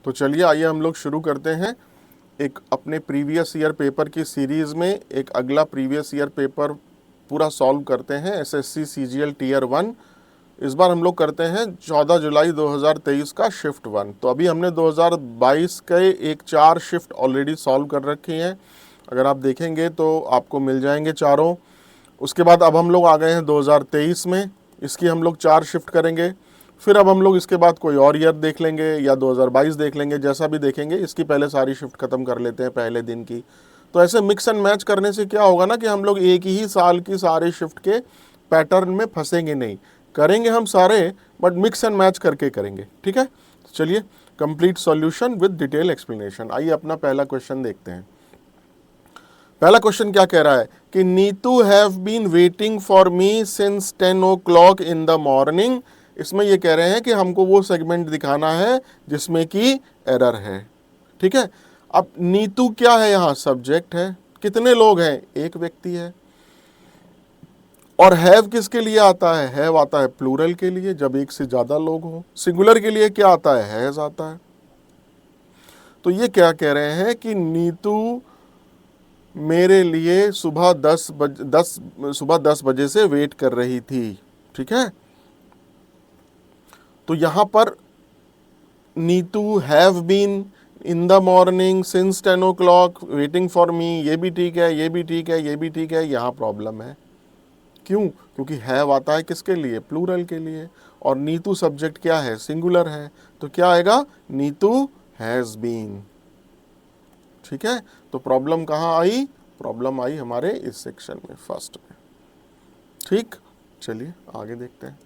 तो चलिए आइए हम लोग शुरू करते हैं एक अपने प्रीवियस ईयर पेपर की सीरीज़ में। एक अगला प्रीवियस ईयर पेपर पूरा सॉल्व करते हैं, एसएससी सीजीएल टीयर 1। इस बार हम लोग करते हैं 14 जुलाई 2023 का शिफ्ट 1। तो अभी हमने 2022 के एक 4 शिफ्ट ऑलरेडी सॉल्व कर रखी हैं, अगर आप देखेंगे तो आपको मिल जाएंगे चारों। उसके बाद अब हम लोग आ गए हैं 2023 में, इसकी हम लोग 4 शिफ्ट करेंगे। फिर अब हम लोग इसके बाद कोई और ईयर देख लेंगे या 2022 देख लेंगे, जैसा भी देखेंगे। इसकी पहले सारी शिफ्ट खत्म कर लेते हैं पहले दिन की। तो ऐसे मिक्स एंड मैच करने से क्या होगा ना कि हम लोग एक ही साल की सारे शिफ्ट के पैटर्न में फंसेंगे नहीं। करेंगे हम सारे, बट मिक्स एंड मैच करके करेंगे, ठीक है। तो चलिए complete solution with detail explanation. आइए अपना पहला क्वेश्चन देखते हैं। पहला क्वेश्चन क्या कह रहा है कि Neetu have been waiting for me since 10 o'clock in the morning. इसमें ये कह रहे हैं कि हमको वो सेगमेंट दिखाना है जिसमें कि एरर है, ठीक है। अब नीतू क्या है, यहाँ सब्जेक्ट है। कितने लोग हैं, एक व्यक्ति है। और हैव किसके लिए आता है, हैव आता है प्लूरल के लिए, जब एक से ज्यादा लोग हो। सिंगुलर के लिए क्या आता है, हैज आता है। तो ये क्या कह रहे हैं कि नीतू मेरे लिए सुबह 10 बजे से वेट कर रही थी, ठीक है। तो यहां पर Neetu have been in the morning since 10 o'clock waiting for me, ये भी ठीक है, ये भी ठीक है, ये भी ठीक है। यहां प्रॉब्लम है, क्यों? क्योंकि हैव आता है किसके लिए, प्लूरल के लिए, और नीतू सब्जेक्ट क्या है, सिंगुलर है। तो क्या आएगा, नीतू हैज बीन, ठीक है। तो प्रॉब्लम कहाँ आई, प्रॉब्लम आई हमारे इस सेक्शन में, फर्स्ट में, ठीक। चलिए आगे देखते हैं।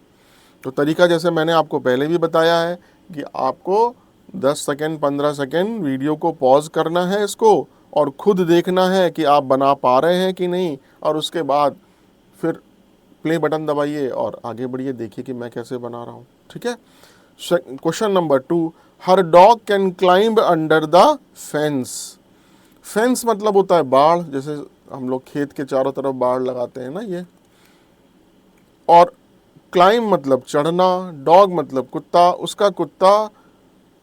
तो तरीका जैसे मैंने आपको पहले भी बताया है कि आपको 10 सेकेंड 15 सेकेंड वीडियो को पॉज करना है इसको, और खुद देखना है कि आप बना पा रहे हैं कि नहीं, और उसके बाद फिर प्ले बटन दबाइए और आगे बढ़िए, देखिए कि मैं कैसे बना रहा हूँ, ठीक है। Question number 2, her dog can climb under the fence. Fence मतलब होता है बाड़, जैसे हम लोग खेत के चारों तरफ बाड़ लगाते हैं ना, ये। और क्लाइंब मतलब चढ़ना, डॉग मतलब कुत्ता, उसका कुत्ता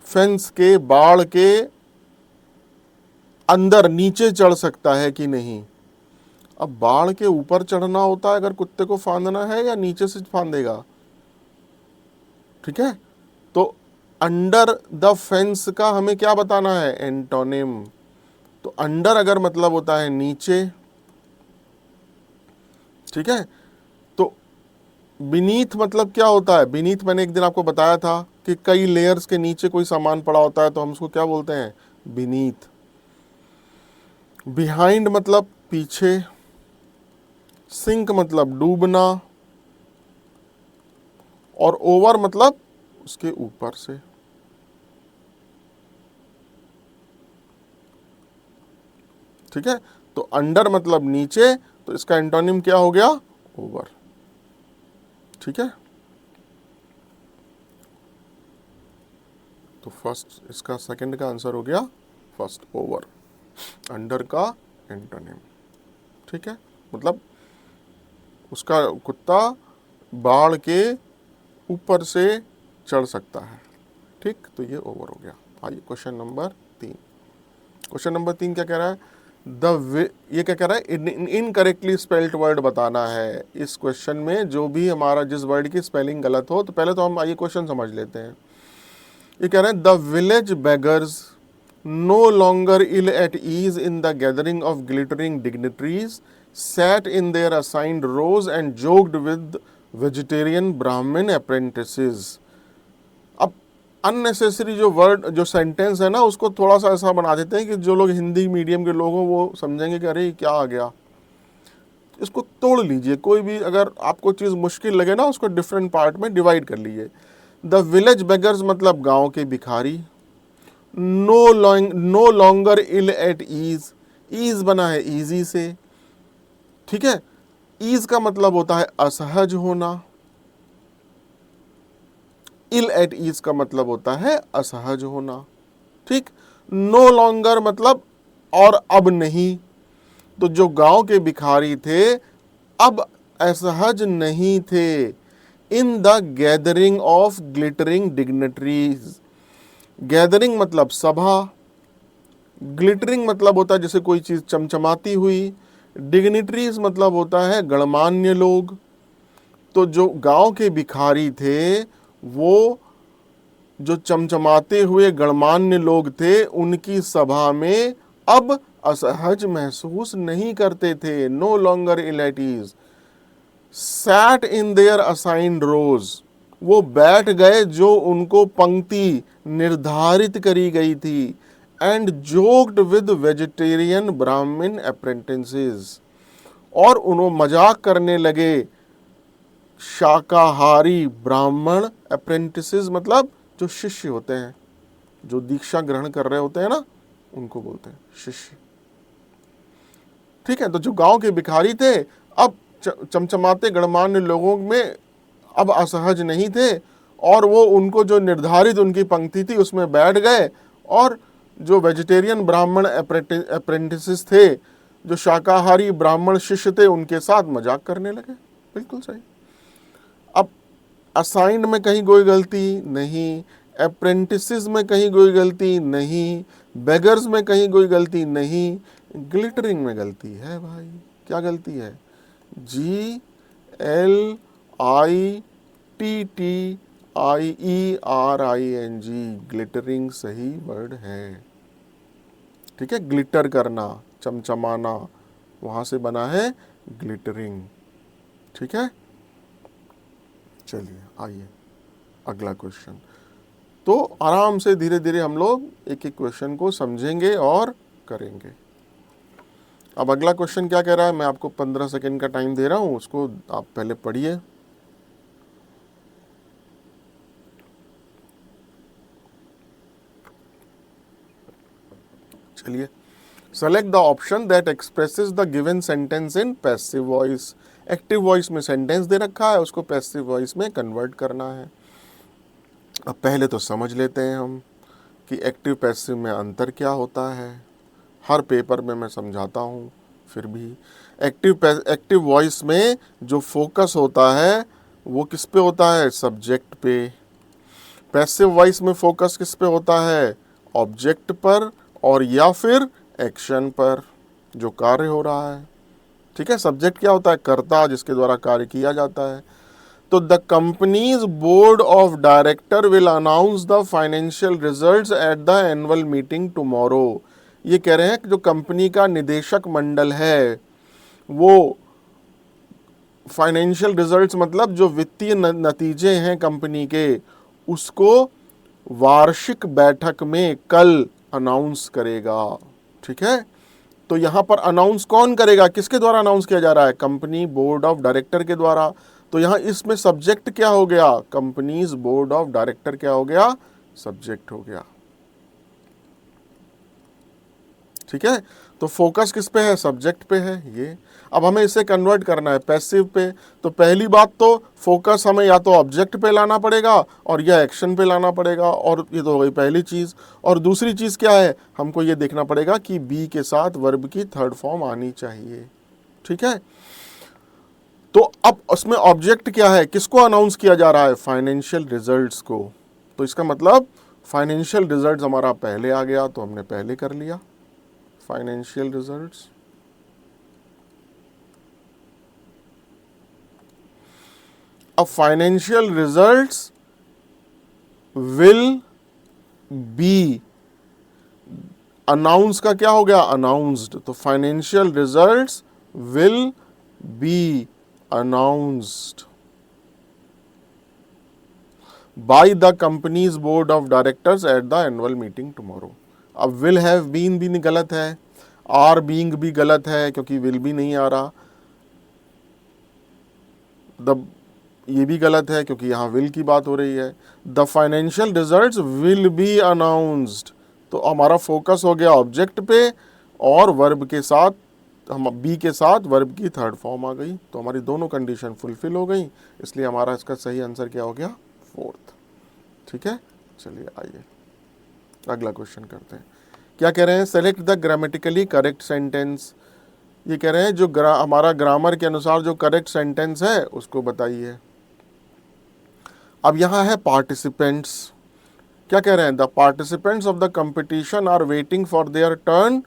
फेंस के बाड़ के अंदर नीचे चढ़ सकता है कि नहीं। अब बाड़ के ऊपर चढ़ना होता है अगर कुत्ते को फांदना है, या नीचे से फांदेगा, ठीक है। तो अंडर द फेंस का हमें क्या बताना है, एंटोनिम। तो अंडर अगर मतलब होता है नीचे, ठीक है। तो बीनीथ मतलब क्या होता है, बीनीथ मैंने एक दिन आपको बताया था कि कई लेयर्स के नीचे कोई सामान पड़ा होता है, तो हम उसको क्या बोलते हैं, बीनीथ। बिहाइंड मतलब पीछे, सिंक मतलब डूबना, और ओवर मतलब उसके ऊपर से, ठीक है। तो अंडर मतलब नीचे, तो इसका एंटोनिम क्या हो गया, ओवर, ठीक है। तो फर्स्ट, इसका सेकंड का आंसर हो गया फर्स्ट, ओवर, अंडर का एंटोनिम, ठीक है। मतलब उसका कुत्ता बाढ़ के ऊपर से चढ़ सकता है, ठीक। तो ये ओवर हो गया। आइए क्वेश्चन नंबर 3। क्वेश्चन नंबर 3 क्या कह रहा है, ये क्या कह रहा है, इनकरेक्टली स्पेल्ड वर्ड बताना है। इस क्वेश्चन में जो भी हमारा जिस वर्ड की स्पेलिंग गलत हो, तो पहले तो हम आइए क्वेश्चन समझ लेते हैं। ये कह रहे हैं, the village beggars no longer ill at ease in the gathering of glittering dignitaries sat in their assigned rows and joked with vegetarian Brahmin apprentices। अब अननेसेसरी जो वर्ड, जो सेंटेंस है ना, उसको थोड़ा सा ऐसा बना देते हैं कि जो लोग हिंदी मीडियम के लोग हों वो समझेंगे कि अरे क्या आ गया। इसको तोड़ लीजिए, कोई भी अगर आपको चीज़ मुश्किल लगे ना, उसको डिफरेंट पार्ट में डिवाइड कर लीजिए। द विलेज बेगर्स मतलब गांव के भिखारी। No longer ill at ease, ease बना है ईजी से, ठीक है। ईज का मतलब होता है असहज होना, इल एट ईज का मतलब होता है असहज होना, ठीक। नो लॉन्गर मतलब और अब नहीं। तो जो गांव के भिखारी थे अब असहज नहीं थे इन the gathering of glittering dignitaries, gathering मतलब सभा, ग्लिटरिंग मतलब होता है जैसे कोई चीज चमचमाती हुई, डिग्निटरीज मतलब होता है गणमान्य लोग। तो जो गांव के भिखारी थे वो जो चमचमाते हुए गणमान्य लोग थे उनकी सभा में अब असहज महसूस नहीं करते थे। No longer ill at ease, sat in their assigned rows, वो बैठ गए जो उनको पंक्ति निर्धारित करी गई थी। एंड जोक्ड विद वेजिटेरियन ब्राह्मण अप्रेंटिसेस, और उन्होंने मजाक करने लगे शाकाहारी ब्राह्मण अप्रेंटिसेस मतलब जो शिष्य होते हैं, जो दीक्षा ग्रहण कर रहे होते हैं ना, उनको बोलते हैं शिष्य। ठीक है, तो जो गांव के भिखारी थे अब चमचमाते गणमान्य लोगों में अब असहज नहीं थे, और वो उनको जो निर्धारित उनकी पंक्ति थी उसमें बैठ गए, और जो वेजिटेरियन ब्राह्मण अप्रेंटिसेस थे, जो शाकाहारी ब्राह्मण शिष्य थे, उनके साथ मजाक करने लगे। बिल्कुल सही। अब असाइंड में कहीं कोई गलती नहीं, अप्रेंटिसेस में कहीं कोई गलती नहीं, बेगर्स में कहीं कोई गलती नहीं, ग्लिटरिंग में गलती है भाई। क्या गलती है? GLITTIERING, ग्लिटरिंग सही वर्ड है। ठीक है, ग्लिटर करना, चमचमाना, वहां से बना है ग्लिटरिंग। ठीक है, चलिए आइए अगला क्वेश्चन। तो आराम से धीरे धीरे हम लोग एक एक क्वेश्चन को समझेंगे और करेंगे। अब अगला क्वेश्चन क्या कह रहा है, मैं आपको 15 सेकेंड का टाइम दे रहा हूं, उसको आप पहले पढ़िए। चलिए, select the option that expresses the given sentence in passive voice. Active voice में सेंटेंस दे रखा है, उसको पैसिव वॉइस में कन्वर्ट करना है। अब पहले तो समझ लेते हैं हम कि एक्टिव पैसिव में अंतर क्या होता है। हर पेपर में मैं समझाता हूँ, फिर भी एक्टिव वॉइस में जो फोकस होता है वो किस पे होता है? सब्जेक्ट पे। पैसिव वॉइस में फोकस किस पे होता है? ऑब्जेक्ट पर और या फिर एक्शन पर, जो कार्य हो रहा है। ठीक है, सब्जेक्ट क्या होता है? कर्ता, जिसके द्वारा कार्य किया जाता है। तो the companies board of director will announce the financial results at the annual meeting tomorrow. ये कह रहे हैं कि जो कंपनी का निदेशक मंडल है वो फाइनेंशियल रिजल्ट्स मतलब जो वित्तीय नतीजे हैं कंपनी के, उसको वार्षिक बैठक में कल अनाउंस करेगा। ठीक है, तो यहां पर अनाउंस कौन करेगा? किसके द्वारा अनाउंस किया जा रहा है? कंपनी बोर्ड ऑफ डायरेक्टर के द्वारा। तो यहां इसमें सब्जेक्ट क्या हो गया? कंपनीज बोर्ड ऑफ डायरेक्टर क्या हो गया? सब्जेक्ट हो गया। ठीक है, तो फोकस किस पे है? सब्जेक्ट पे है ये। अब हमें इसे कन्वर्ट करना है पैसिव पे। तो पहली बात तो फोकस हमें या तो ऑब्जेक्ट पे लाना पड़ेगा और या एक्शन पे लाना पड़ेगा, और ये तो हो गई पहली चीज़। और दूसरी चीज़ क्या है? हमको ये देखना पड़ेगा कि बी के साथ वर्ब की थर्ड फॉर्म आनी चाहिए। ठीक है, तो अब उसमें ऑब्जेक्ट क्या है? किसको अनाउंस किया जा रहा है? फाइनेंशियल रिजल्ट्स को। तो इसका मतलब फाइनेंशियल रिजल्ट्स हमारा पहले आ गया, तो हमने पहले कर लिया फाइनेंशियल रिजल्ट्स। अब financial results will be, announce का क्या हो गया? अनाउंस्ड। तो financial results will be announced by the company's board of directors at the annual meeting tomorrow। अब will have been भी गलत है, are being भी गलत है क्योंकि will भी नहीं आ रहा, the ये भी गलत है क्योंकि यहाँ will की बात हो रही है। The financial results will be announced, तो हमारा फोकस हो गया ऑब्जेक्ट पे और वर्ब के साथ, हम बी के साथ वर्ब की थर्ड फॉर्म आ गई, तो हमारी दोनों कंडीशन फुलफिल हो गई। इसलिए हमारा इसका सही आंसर क्या हो गया? फोर्थ। ठीक है, चलिए आइए अगला क्वेश्चन करते हैं। क्या कह रहे हैं? Select the grammatically correct sentence. ये कह रहे हैं जो हमारा ग्रामर के अनुसार जो करेक्ट सेंटेंस है उसको बताइए। अब यहाँ है पार्टिसिपेंट्स, क्या कह रहे हैं? The participants of the competition are waiting for their turn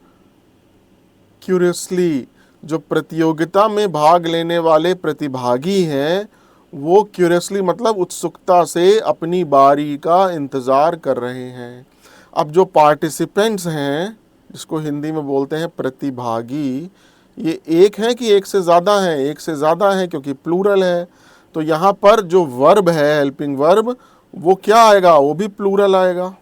curiously. जो प्रतियोगिता में भाग लेने वाले प्रतिभागी हैं वो क्यूरियसली मतलब उत्सुकता से अपनी बारी का इंतज़ार कर रहे हैं। अब जो पार्टिसिपेंट्स हैं, जिसको हिंदी में बोलते हैं प्रतिभागी, ये एक है कि एक से ज़्यादा है? एक से ज़्यादा है क्योंकि प्लूरल है। तो यहाँ पर जो वर्ब है, हेल्पिंग वर्ब, वो क्या आएगा? वो भी प्लूरल आएगा।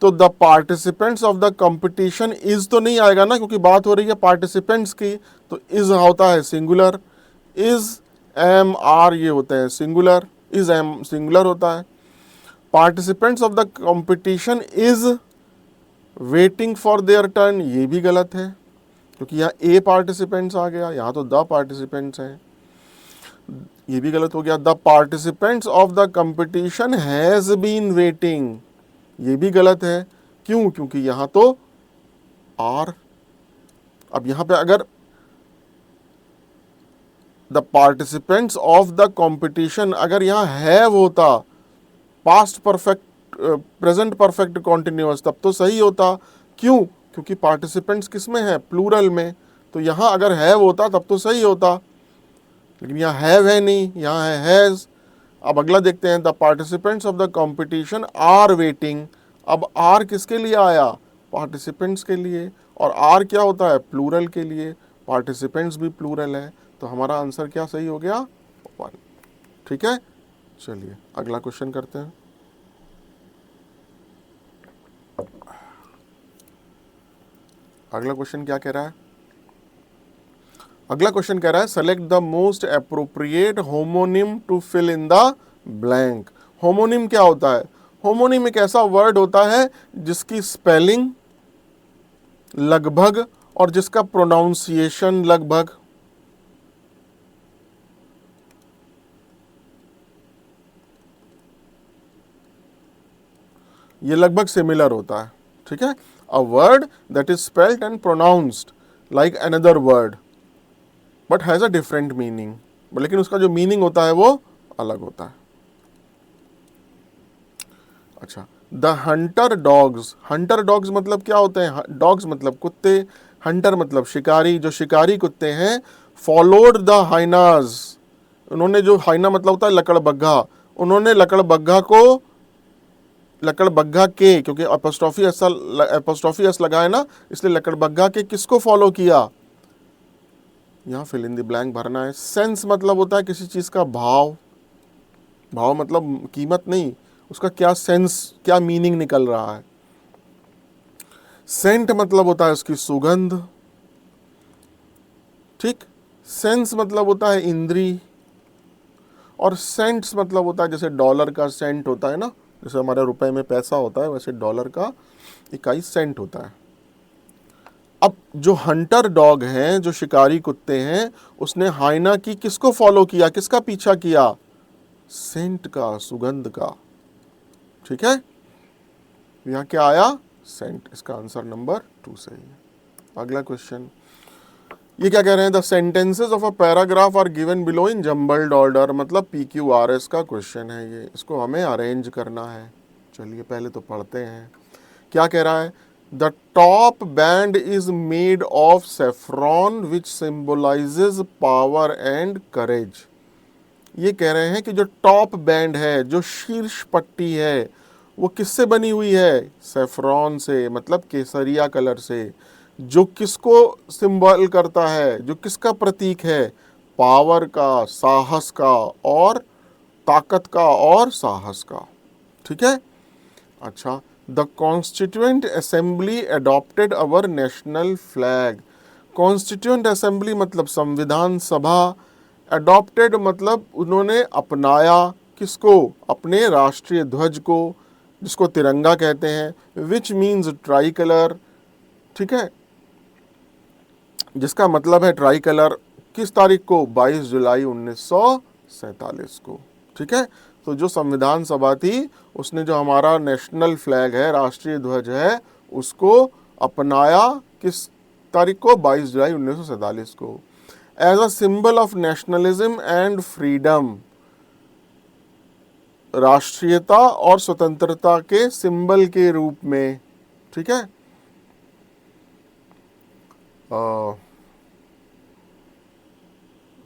तो the participants of the competition is तो नहीं आएगा ना, क्योंकि बात हो रही है पार्टिसिपेंट्स की, तो इज होता है सिंगुलर। इज एम आर ये होते हैं सिंगुलर, इज एम सिंगुलर होता है। Participants of the competition is waiting for their turn, ये भी गलत है क्योंकि यहाँ ए पार्टिसिपेंट्स आ गया, यहाँ तो द पार्टिसिपेंट्स हैं, ये भी गलत हो गया। The participants of the competition has been waiting, ये भी गलत है। क्यों? क्योंकि यहां तो आर। अब यहां पे अगर the participants of the competition, अगर यहां हैव होता, past perfect, present perfect continuous, तब तो सही होता। क्यों? क्योंकि पार्टिसिपेंट्स किस में है? प्लूरल में। तो यहां अगर हैव होता तब तो सही होता, लेकिन यहाँ हैव है नहीं, यहाँ है हैज। अब अगला देखते हैं, the participants of the competition are waiting. अब आर किसके लिए आया? पार्टिसिपेंट्स के लिए। और आर क्या होता है? प्लूरल के लिए। पार्टिसिपेंट्स भी प्लूरल है, तो हमारा आंसर क्या सही हो गया? 1। ठीक है, चलिए अगला क्वेश्चन करते हैं। अगला क्वेश्चन क्या कह रहा है? अगला क्वेश्चन कह रहा है, select the most appropriate homonym to fill in the blank. Homonym क्या होता है? होमोनिम एक ऐसा वर्ड होता है जिसकी स्पेलिंग लगभग और जिसका प्रोनाउंसिएशन लगभग, ये लगभग सिमिलर होता है। ठीक है, a word that is spelled and pronounced like another word but has a different meaning, लेकिन उसका जो मीनिंग होता है वो अलग होता है। अच्छा, the Hunter dogs. Hunter dogs मतलब क्या होते हैं? डॉग्स मतलब कुत्ते, हंटर मतलब शिकारी, जो शिकारी कुत्ते हैं। फॉलोड द हाइनाज, उन्होंने, जो हाइना मतलब होता है लकड़बग्घा, उन्होंने लकड़बग्घा को, लकड़बग्घा के, क्योंकि एपोस्ट्रोफी एस लगा है ना, इसलिए लकड़बग्घा के किसको फॉलो किया? यहाँ फिल इन द ब्लैंक भरना है। सेंस मतलब होता है किसी चीज का भाव, भाव मतलब कीमत नहीं, उसका क्या सेंस, क्या मीनिंग निकल रहा है। सेंट मतलब होता है उसकी सुगंध। ठीक, सेंस मतलब होता है इंद्री, और सेंट्स मतलब होता है जैसे डॉलर का सेंट होता है ना, जैसे हमारे रुपए में पैसा होता है, वैसे डॉलर का इकाई सेंट होता है। अब जो हंटर डॉग हैं, जो शिकारी कुत्ते हैं, उसने हाइना की किसको फॉलो किया, किसका पीछा किया? सेंट का, सुगंध का। ठीक है, यहाँ क्या आया? सेंट। इसका आंसर नंबर 2 सही है। अगला क्वेश्चन, ये क्या कह रहे हैं? The sentences of a paragraph are given below in jumbled order, मतलब PQRS का क्वेश्चन है ये, इसको हमें अरेंज करना है। चलिए पहले तो पढ़ते हैं। क्या कह रहा है? The top band is made of saffron which symbolises power and courage. ये कह रहे हैं कि जो टॉप बैंड है, जो शीर्ष पट्टी है, वो किससे बनी हुई है? सेफ्रॉन से, मतलब केसरिया कलर से, जो किसको सिंबल करता है, जो किसका प्रतीक है? पावर का, साहस का, और ताकत का और साहस का। ठीक है, अच्छा, the constituent assembly adopted our national flag. Constituent assembly मतलब संविधान सभा, अडॉप्टेड मतलब उन्होंने अपनाया, किसको? अपने राष्ट्रीय ध्वज को, जिसको तिरंगा कहते हैं, विच मीन्स ट्राई कलर। ठीक है, जिसका मतलब है ट्राई कलर। किस तारीख को? 22 जुलाई 1947 को। ठीक है, तो जो संविधान सभा थी उसने जो हमारा नेशनल फ्लैग है, राष्ट्रीय ध्वज है, उसको अपनाया किस तारीख को? 22 जुलाई 1947 को। As a symbol of nationalism and freedom, राष्ट्रीयता और स्वतंत्रता के सिंबल के रूप में, ठीक है।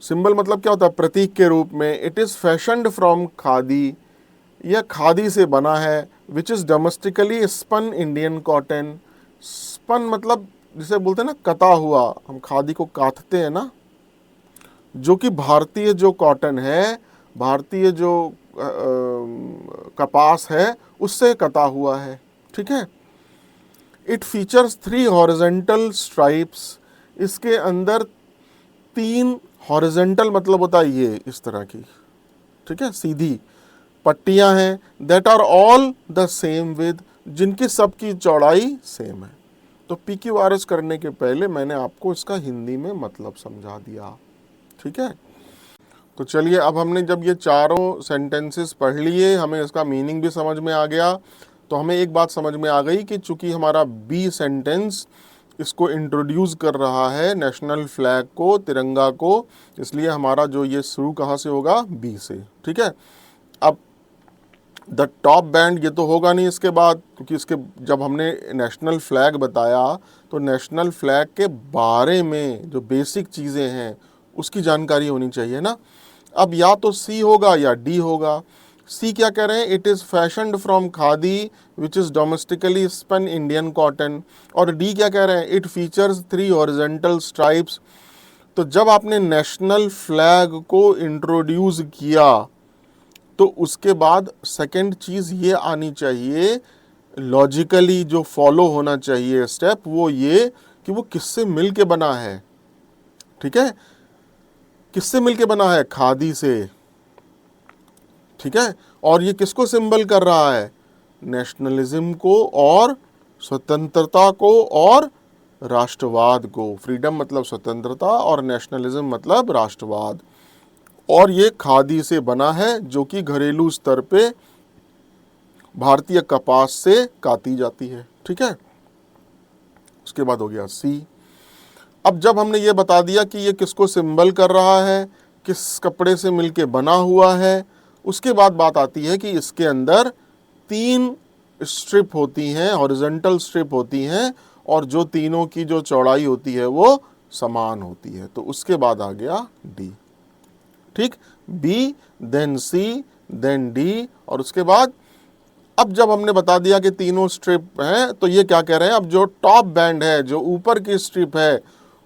सिंबल मतलब क्या होता है, प्रतीक के रूप में। It is fashioned from khadi, यह खादी से बना है। Which is domestically spun Indian cotton, spun मतलब जिसे बोलते हैं ना कता हुआ, हम खादी को काटते हैं ना, जो कि भारतीय जो कॉटन है, भारतीय जो कपास है उससे कता हुआ है, ठीक है। इट फीचर्स 3 हॉरिजेंटल स्ट्राइप्स, इसके अंदर 3 हॉरिजेंटल मतलब होता है ये इस तरह की, ठीक है, सीधी पट्टियां हैं। That are all the same with, जिनकी सबकी चौड़ाई सेम है। तो PQRS करने के पहले मैंने आपको इसका हिंदी में मतलब समझा दिया, ठीक है। तो चलिए, अब हमने जब ये चारों सेंटेंसेस पढ़ लिए, हमें इसका मीनिंग भी समझ में आ गया, तो हमें एक बात समझ में आ गई कि चूंकि हमारा बी सेंटेंस इसको इंट्रोड्यूस कर रहा है नेशनल फ्लैग को, तिरंगा को, इसलिए हमारा जो ये शुरू कहाँ से होगा, बी से, ठीक है। अब द टॉप बैंड ये तो होगा नहीं इसके बाद, क्योंकि इसके जब हमने नेशनल फ्लैग बताया तो नेशनल फ्लैग के बारे में जो बेसिक चीज़ें हैं उसकी जानकारी होनी चाहिए ना। अब या तो सी होगा या डी होगा। सी क्या कह रहे हैं, it is fashioned from khadi which is domestically spun Indian cotton. और डी क्या कह रहे हैं, इट फीचर्स 3 हॉरिजेंटल स्ट्राइप्स। तो जब आपने नेशनल फ्लैग को इंट्रोड्यूस किया तो उसके बाद सेकंड चीज़ ये आनी चाहिए, लॉजिकली जो फॉलो होना चाहिए स्टेप, वो ये कि वो किससे मिल के बना है, ठीक है। किससे मिलके बना है, खादी से, ठीक है। और ये किसको सिंबल कर रहा है, नेशनलिज्म को और स्वतंत्रता को और राष्ट्रवाद को। फ्रीडम मतलब स्वतंत्रता और नेशनलिज्म मतलब राष्ट्रवाद। और ये खादी से बना है जो कि घरेलू स्तर पे भारतीय कपास से काती जाती है, ठीक है। उसके बाद हो गया सी। अब जब हमने ये बता दिया कि ये किसको सिंबल कर रहा है, किस कपड़े से मिलके बना हुआ है, उसके बाद बात आती है कि इसके अंदर 3 स्ट्रिप होती हैं, हॉरिजॉन्टल स्ट्रिप होती हैं, और जो तीनों की जो चौड़ाई होती है वो समान होती है। तो उसके बाद आ गया डी, ठीक। बी, देन सी, देन डी, और उसके बाद अब जब हमने बता दिया कि तीनों स्ट्रिप हैं, तो ये क्या कह रहे हैं, अब जो टॉप बैंड है, जो ऊपर की स्ट्रिप है,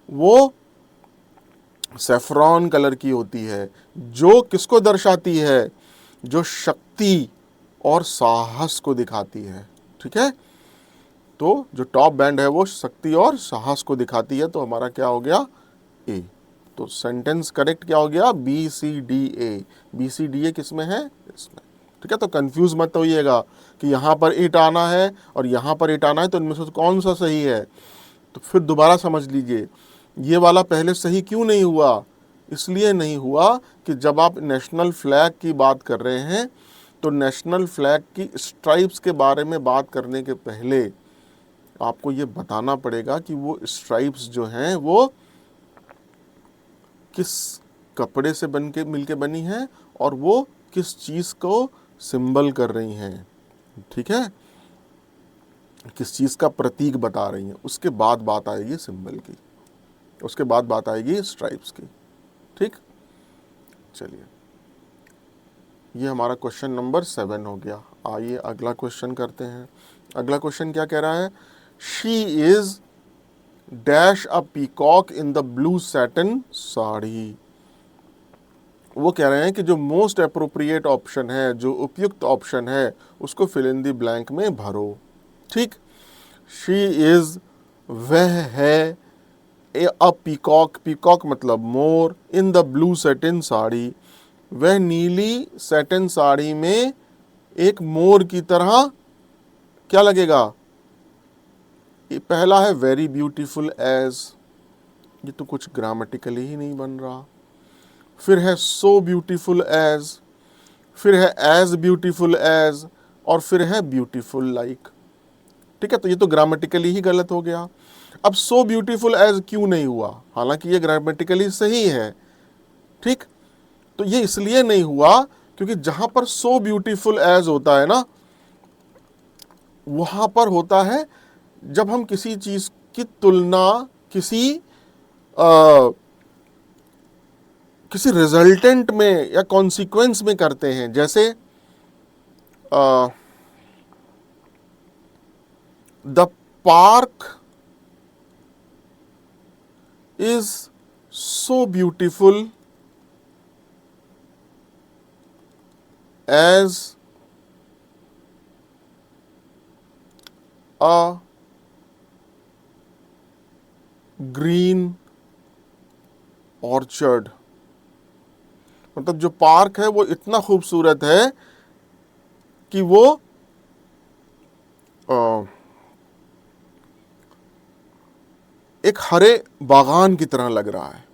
वो सैफरॉन कलर की होती है, जो किसको दर्शाती है, जो शक्ति और साहस को दिखाती है, ठीक है। तो जो टॉप बैंड है वो शक्ति और साहस को दिखाती है। तो हमारा क्या हो गया, ए। तो सेंटेंस करेक्ट क्या हो गया, BCDA। BCDA किसमें है, इसमें, ठीक है। तो कंफ्यूज मत होइएगा कि यहाँ पर इट आना है और यहाँ पर इट आना है, तो इनमें से कौन सा सही है। तो फिर दोबारा समझ लीजिए, ये वाला पहले सही क्यों नहीं हुआ, इसलिए नहीं हुआ कि जब आप नेशनल फ्लैग की बात कर रहे हैं तो नेशनल फ्लैग की स्ट्राइप्स के बारे में बात करने के पहले आपको ये बताना पड़ेगा कि वो स्ट्राइप्स जो हैं वो किस कपड़े से बन के मिलके बनी हैं और वो किस चीज़ को सिंबल कर रही हैं, ठीक है, किस चीज़ का प्रतीक बता रही हैं। उसके बाद बात आएगी सिंबल की, उसके बाद बात आएगी स्ट्राइप्स की, ठीक। चलिए, ये हमारा क्वेश्चन नंबर 7 हो गया। आइए अगला क्वेश्चन करते हैं। अगला क्वेश्चन क्या कह रहा है, she is dash a peacock in the blue satin sari. वो कह रहे हैं कि जो मोस्ट अप्रोप्रिएट ऑप्शन है, जो उपयुक्त ऑप्शन है, उसको फिल इन द ब्लैंक में भरो, ठीक। शी इज, वह है, अ पीकॉक, पीकॉक मतलब मोर, in the blue satin sari, वह नीली सैटिन साड़ी में एक मोर की तरह क्या लगेगा। ये पहला है वेरी ब्यूटीफुल एज, ये तो कुछ ग्रामेटिकली ही नहीं बन रहा। फिर है सो ब्यूटीफुल एज, फिर है एज ब्यूटीफुल एज, और फिर है ब्यूटीफुल लाइक, ठीक है। तो ये तो ग्रामेटिकली ही गलत हो गया। अब सो ब्यूटीफुल एज क्यों नहीं हुआ, हालांकि ये ग्रामेटिकली सही है, ठीक। तो ये इसलिए नहीं हुआ क्योंकि जहां पर सो ब्यूटीफुल एज होता है ना, वहां पर होता है जब हम किसी चीज की तुलना किसी किसी रिजल्टेंट में या कॉन्सिक्वेंस में करते हैं। जैसे the park is so beautiful as a green orchard. मतलब जो पार्क है वो इतना खूबसूरत है कि वो एक हरे बागान की तरह लग रहा है।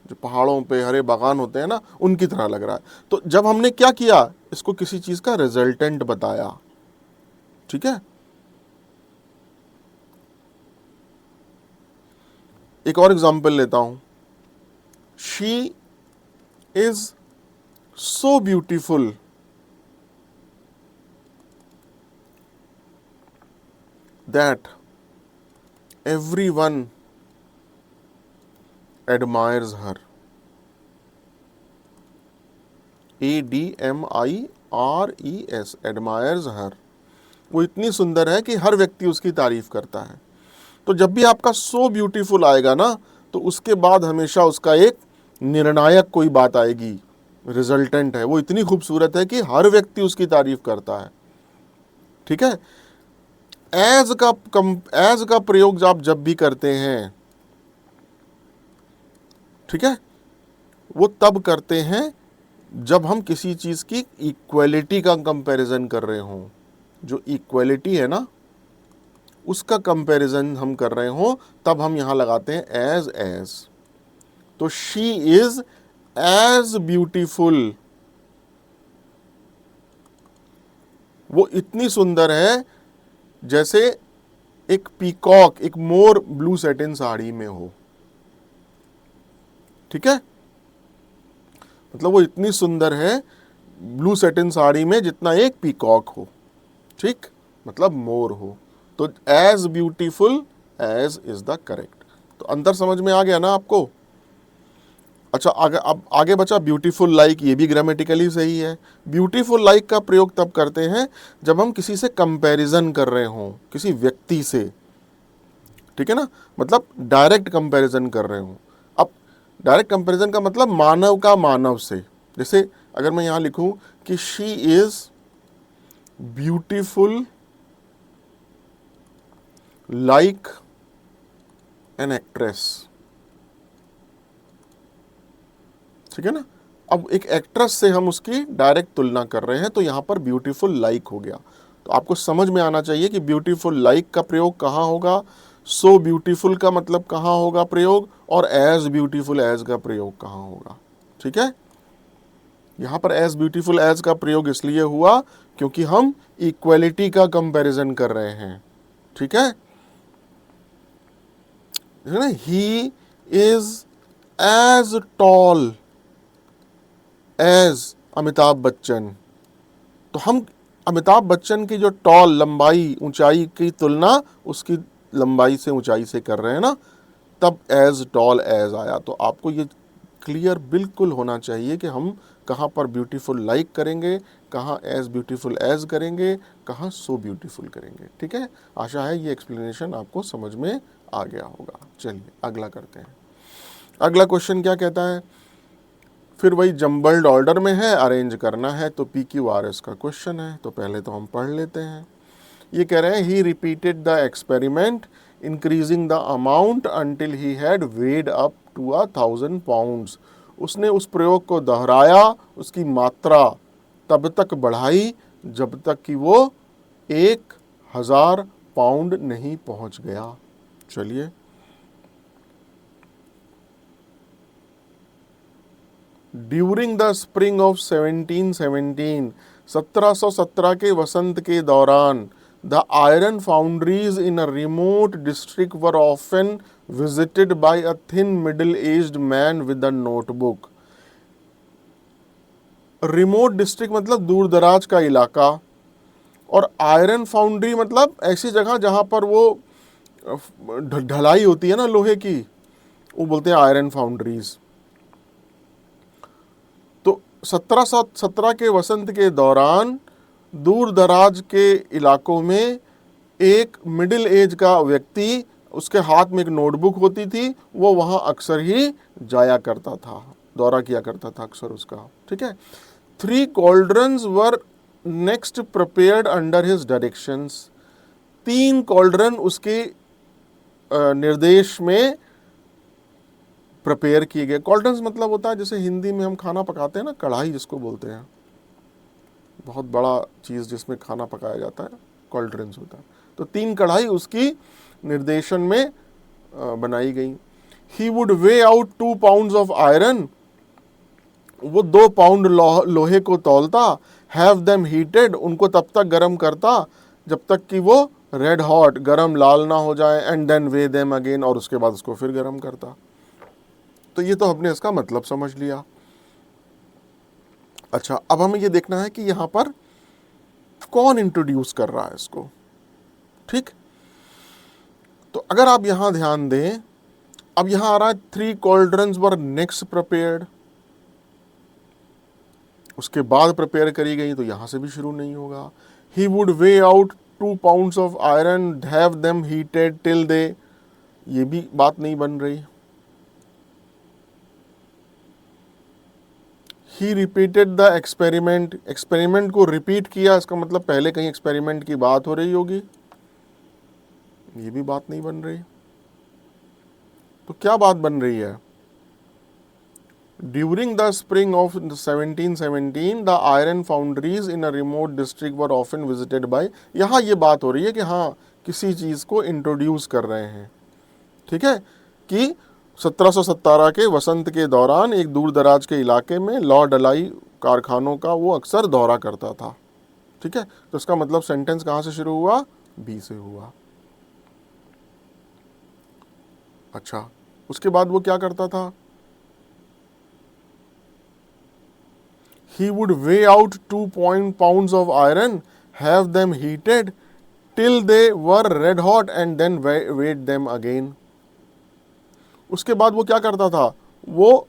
जो पहाड़ों पे हरे बागान होते हैं ना, उनकी तरह लग रहा है। तो जब हमने क्या किया, इसको किसी चीज का रिजल्टेंट बताया। ठीक है, एक और एग्जांपल लेता हूं। She is so beautiful that everyone admires her। ADMIRES, admires her। वो इतनी सुंदर है कि हर व्यक्ति उसकी तारीफ करता है। तो जब भी आपका सो ब्यूटीफुल आएगा ना, तो उसके बाद हमेशा उसका एक निर्णायक कोई बात आएगी, रिजल्टेंट है। वो इतनी खूबसूरत है कि हर व्यक्ति उसकी तारीफ करता है। ठीक है, एज का प्रयोग आप जब भी करते हैं, ठीक है, वो तब करते हैं जब हम किसी चीज की इक्वलिटी का कंपैरिजन कर रहे हों। जो इक्वलिटी है ना, उसका कंपैरिजन हम कर रहे हों, तब हम यहां लगाते हैं एज। तो शी इज एज ब्यूटीफुल, वो इतनी सुंदर है जैसे एक पीकॉक, एक मोर ब्लू सैटिन साड़ी में हो। ठीक है, मतलब वो इतनी सुंदर है ब्लू सैटिन साड़ी में जितना एक पीकॉक हो। ठीक, मतलब मोर हो। तो as beautiful as is the correct. तो अंतर समझ में आ गया ना आपको। अच्छा, अब आगे बचा ब्यूटीफुल लाइक। ये भी ग्रामेटिकली सही है। ब्यूटीफुल लाइक का प्रयोग तब करते हैं जब हम किसी से कंपैरिजन कर रहे हों, किसी व्यक्ति से। ठीक है ना, मतलब डायरेक्ट कंपैरिजन कर रहे हों। अब डायरेक्ट कंपैरिजन का मतलब मानव का मानव से। जैसे अगर मैं यहां लिखूं कि she is beautiful like an actress. ठीक है ना, अब एक एक्ट्रेस से हम उसकी डायरेक्ट तुलना कर रहे हैं, तो यहां पर ब्यूटीफुल लाइक हो गया। तो आपको समझ में आना चाहिए कि ब्यूटीफुल लाइक का प्रयोग कहां होगा, सो ब्यूटीफुल का मतलब कहां होगा प्रयोग, और एज ब्यूटीफुल एज का प्रयोग कहां होगा। ठीक है, यहां पर एज ब्यूटीफुल एज का प्रयोग इसलिए हुआ क्योंकि हम इक्वलिटी का कंपैरिजन कर रहे हैं। ठीक है, he is as tall as Amitabh Bachchan. तो हम अमिताभ बच्चन की जो टॉल, लंबाई, ऊंचाई की तुलना उसकी लंबाई से, ऊंचाई से कर रहे हैं ना, तब एज टॉल एज आया। तो आपको ये क्लियर बिल्कुल होना चाहिए कि हम कहाँ पर ब्यूटीफुल लाइक करेंगे, कहाँ एज ब्यूटीफुल एज करेंगे, कहाँ सो ब्यूटीफुल करेंगे। ठीक है, आशा है ये एक्सप्लेनेशन आपको समझ में आ गया होगा। चलिए अगला करते हैं। अगला क्वेश्चन क्या कहता है, फिर वही जम्बल्ड ऑर्डर में है, अरेंज करना है। तो PQRS का क्वेश्चन है, तो पहले तो हम पढ़ लेते हैं। ये कह रहे हैं he repeated the experiment increasing the amount until he had weighed up to 1000 pounds. उसने उस प्रयोग को दोहराया, उसकी मात्रा तब तक बढ़ाई जब तक कि वो 1000 पाउंड नहीं पहुंच गया। चलिए, ड्यूरिंग द स्प्रिंग ऑफ 1717, 1717 के वसंत के दौरान, the iron foundries in a remote district were often visited by a thin middle aged man with a notebook. Remote district मतलब दूर दराज का इलाका, और आयरन फाउंड्री मतलब ऐसी जगह जहां पर वो ढलाई होती है ना लोहे की, वो बोलते हैं आयरन फाउंड्रीज। तो 1717 के वसंत के दौरान दूर दराज के इलाकों में एक मिडिल एज का व्यक्ति, उसके हाथ में एक नोटबुक होती थी, वो वहां अक्सर ही जाया करता था, दौरा किया करता था अक्सर उसका। ठीक है। 3 cauldrons were next prepared under his directions. 3 cauldron उसके निर्देश में प्रिपेयर किए गए। कॉल्ड्रन्स मतलब होता है जैसे हिंदी में हम खाना पकाते हैं ना, कढ़ाई जिसको बोलते हैं, बहुत बड़ा चीज़ जिसमें खाना पकाया जाता है, कॉल्ड्रन्स होता है। तो 3 कढ़ाई उसकी निर्देशन में बनाई गई। He would way out 2 pounds of iron, वो 2 पाउंड लोहे को तौलता। हैव देम हीटेड, उनको तब तक गर्म करता जब तक कि वो रेड हॉट, गर्म लाल ना हो जाए। And then weigh them again, और उसके बाद उसको फिर गर्म करता। तो ये तो हमने इसका मतलब समझ लिया। अच्छा, अब हमें ये देखना है कि यहां पर कौन इंट्रोड्यूस कर रहा है इसको। ठीक, तो अगर आप यहां ध्यान दें, अब यहां आ रहा है 3 कॉल्ड्रन्स वर नेक्स्ट प्रिपेयर्ड, उसके बाद प्रिपेयर करी गई, तो यहां से भी शुरू नहीं होगा। He would way out 2 pounds of iron, have them heated till दे, ये भी बात नहीं बन रही। ही रिपीटेड द एक्सपेरिमेंट, एक्सपेरिमेंट को रिपीट किया, इसका मतलब पहले कहीं एक्सपेरिमेंट की बात हो रही होगी, ये भी बात नहीं बन रही। तो क्या बात बन रही है? During the spring of 1717 the iron foundries in a remote district were often visited by, यहाँ ये बात हो रही है कि हाँ किसी चीज़ को इंट्रोड्यूस कर रहे हैं। ठीक है, कि 1717 के वसंत के दौरान एक दूर दराज के इलाके में लौ डलाई कारखानों का वो अक्सर दौरा करता था। ठीक है, तो इसका मतलब सेंटेंस कहाँ से शुरू हुआ? बी से हुआ। अच्छा, उसके बाद वो क्या करता था? He would weigh out 2 pounds of iron, have them heated till they were red hot and then weighed them again. उसके बाद वो क्या करता था? वो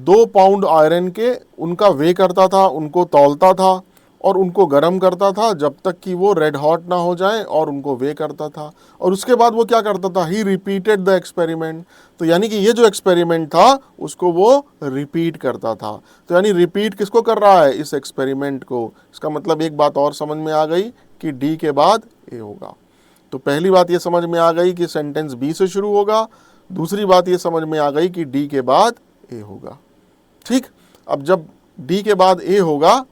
2 पाउंड आयरन के उनका वे करता था, उनको तौलता था और उनको गर्म करता था जब तक कि वो रेड हॉट ना हो जाए, और उनको वे करता था। और उसके बाद वो क्या करता था? ही रिपीटेड द एक्सपेरिमेंट, तो यानी कि ये जो एक्सपेरिमेंट था उसको वो रिपीट करता था। तो यानी रिपीट किसको कर रहा है? इस एक्सपेरिमेंट को। इसका मतलब एक बात और समझ में आ गई कि डी के बाद ए होगा। तो पहली बात ये समझ में आ गई कि सेंटेंस बी से शुरू होगा, दूसरी बात ये समझ में आ गई कि डी के बाद ए होगा। ठीक, अब जब डी के बाद ए होगा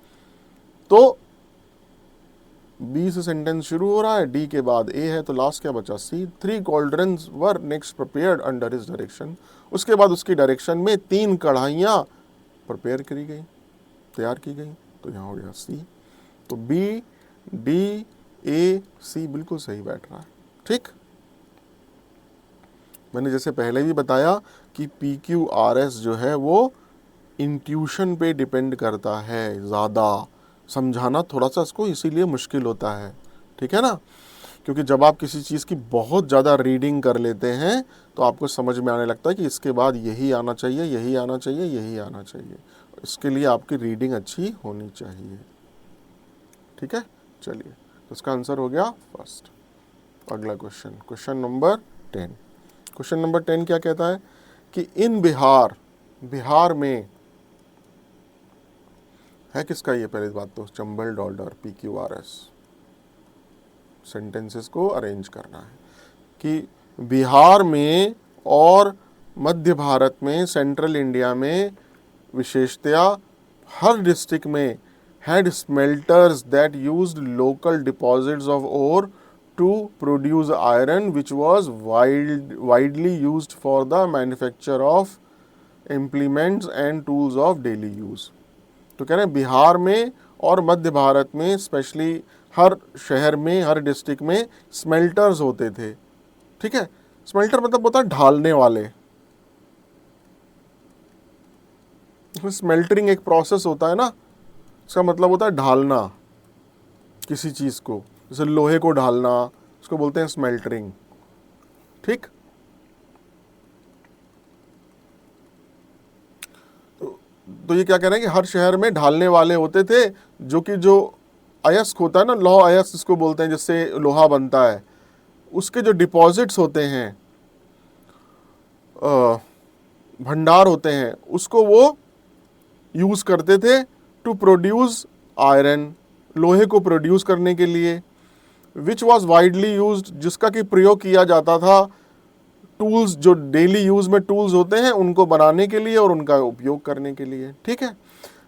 तो बी से सेंटेंस शुरू हो रहा है, डी के बाद ए है, तो लास्ट क्या बचा? C. 3 cauldrons were next prepared under his direction, उसके बाद उसकी डायरेक्शन में 3 कढ़ाइयाँ प्रिपेयर करी गई, तैयार की गई, तो यहाँ हो गया सी। तो बी, डी, ए, सी बिल्कुल सही बैठ रहा है। ठीक, मैंने जैसे पहले भी बताया कि पी क्यू आर एस जो है वो इंट्यूशन पे डिपेंड करता है, ज़्यादा समझाना थोड़ा सा इसको इसीलिए मुश्किल होता है। ठीक है ना, क्योंकि जब आप किसी चीज़ की बहुत ज़्यादा रीडिंग कर लेते हैं तो आपको समझ में आने लगता है कि इसके बाद यही आना चाहिए, यही आना चाहिए, यही आना चाहिए। इसके लिए आपकी रीडिंग अच्छी होनी चाहिए। ठीक है, चलिए, तो इसका आंसर हो गया फर्स्ट। अगला question, question number 10। Question number 10 क्या कहता है कि इन बिहार, बिहार में है किसका? ये पहले बात तो Chambal dollar P Q R S, sentences को अरेंज करना है कि बिहार में और मध्य भारत में, सेंट्रल इंडिया में विशेषतया हर डिस्ट्रिक्ट में had smelters that used local deposits of ore to produce iron, which was widely used for the manufacture of implements and tools of daily use. तो कह रहे हैं बिहार में और मध्य भारत में स्पेशली हर शहर में, हर डिस्ट्रिक्ट में स्मेल्टर्स होते थे। ठीक है, स्मेल्टर मतलब होता है ढालने वाले। स्मेल्टरिंग एक प्रोसेस होता है ना, इसका मतलब होता है ढालना किसी चीज़ को, जैसे लोहे को ढालना, उसको बोलते हैं स्मेल्टरिंग। ठीक, तो ये क्या कह रहे हैं कि हर शहर में ढालने वाले होते थे, जो कि जो अयस्क होता है ना, लौह अयस्क इसको बोलते हैं, जिससे लोहा बनता है, उसके जो डिपॉजिट्स होते हैं, भंडार होते हैं, उसको वो यूज़ करते थे टू प्रोड्यूस आयरन, लोहे को प्रोड्यूस करने के लिए, विच वॉज वाइडली यूज्ड, जिसका कि प्रयोग किया जाता था टूल्स, जो डेली यूज में टूल्स होते हैं उनको बनाने के लिए और उनका उपयोग करने के लिए। ठीक है,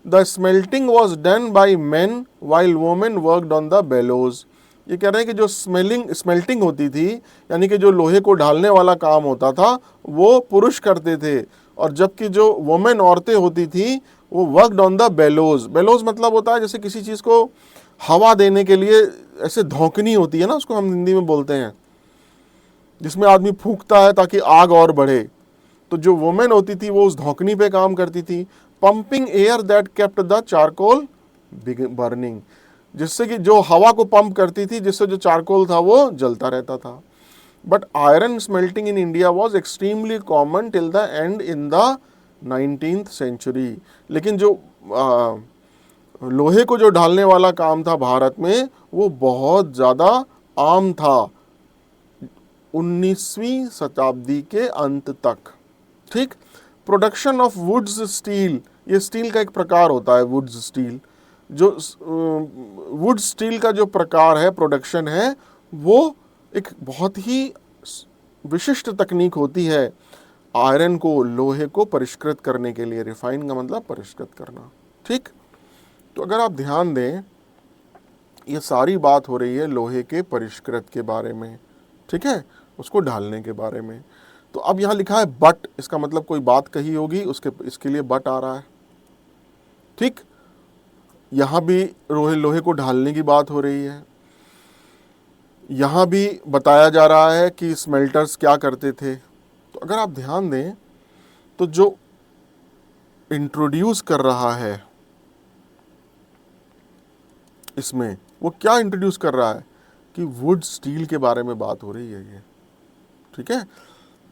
the smelting was done by men while women worked on the bellows. ये कह रहे हैं कि जो स्मेल्टिंग होती थी, यानी कि जो लोहे को ढालने वाला काम होता था, वो पुरुष करते थे, और जबकि जो वोमेन औरतें होती थी वो worked on the bellows. Bellows मतलब होता है जैसे किसी चीज़ को हवा देने के लिए ऐसे धौंकनी होती है ना, उसको हम हिंदी में बोलते हैं, जिसमें आदमी फूंकता है ताकि आग और बढ़े। तो जो वुमेन होती थी वो उस धौंकनी पे काम करती थी। Pumping air that kept the charcoal burning, जिससे कि जो हवा को पंप करती थी, जिससे जो चारकोल था वो जलता रहता था। But iron smelting in India was extremely common till the end in the 19th century. लेकिन जो लोहे को जो ढालने वाला काम था भारत में, वो बहुत ज़्यादा आम था 19वीं शताब्दी के अंत तक। ठीक, प्रोडक्शन ऑफ वुड्स स्टील, ये स्टील का एक प्रकार होता है वुड्स स्टील। जो वुड स्टील का जो प्रकार है, प्रोडक्शन है, वो एक बहुत ही विशिष्ट तकनीक होती है आयरन को, लोहे को परिष्कृत करने के लिए। रिफाइन का मतलब परिष्कृत करना। ठीक, तो अगर आप ध्यान दें, ये सारी बात हो रही है लोहे के परिष्कृत के बारे में, ठीक है, उसको ढालने के बारे में। तो अब यहाँ लिखा है बट, इसका मतलब कोई बात कही होगी, उसके इसके लिए बट आ रहा है। ठीक, यहाँ भी लोहे को ढालने की बात हो रही है, यहाँ भी बताया जा रहा है कि स्मेल्टर्स क्या करते थे। तो अगर आप ध्यान दें तो जो इंट्रोड्यूस कर रहा है इसमें, वो क्या इंट्रोड्यूस कर रहा है कि वुड स्टील के बारे में बात हो रही है ये। ठीक है,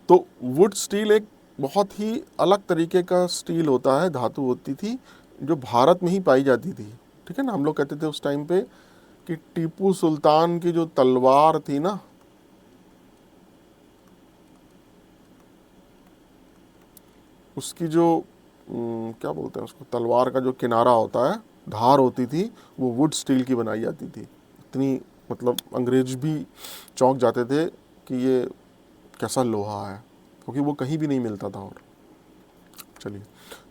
तो वुड स्टील एक बहुत ही अलग तरीके का स्टील होता है, धातु होती थी जो भारत में ही पाई जाती थी। ठीक है ना, हम लोग कहते थे उस टाइम पे कि टीपू सुल्तान की जो तलवार थी ना, उसकी जो क्या बोलते हैं उसको, तलवार का जो किनारा होता है, धार होती थी, वो वुड स्टील की बनाई जाती थी। इतनी मतलब अंग्रेज भी चौंक जाते थे कि ये कैसा लोहा है, क्योंकि वो कहीं भी नहीं मिलता था। और चलिए,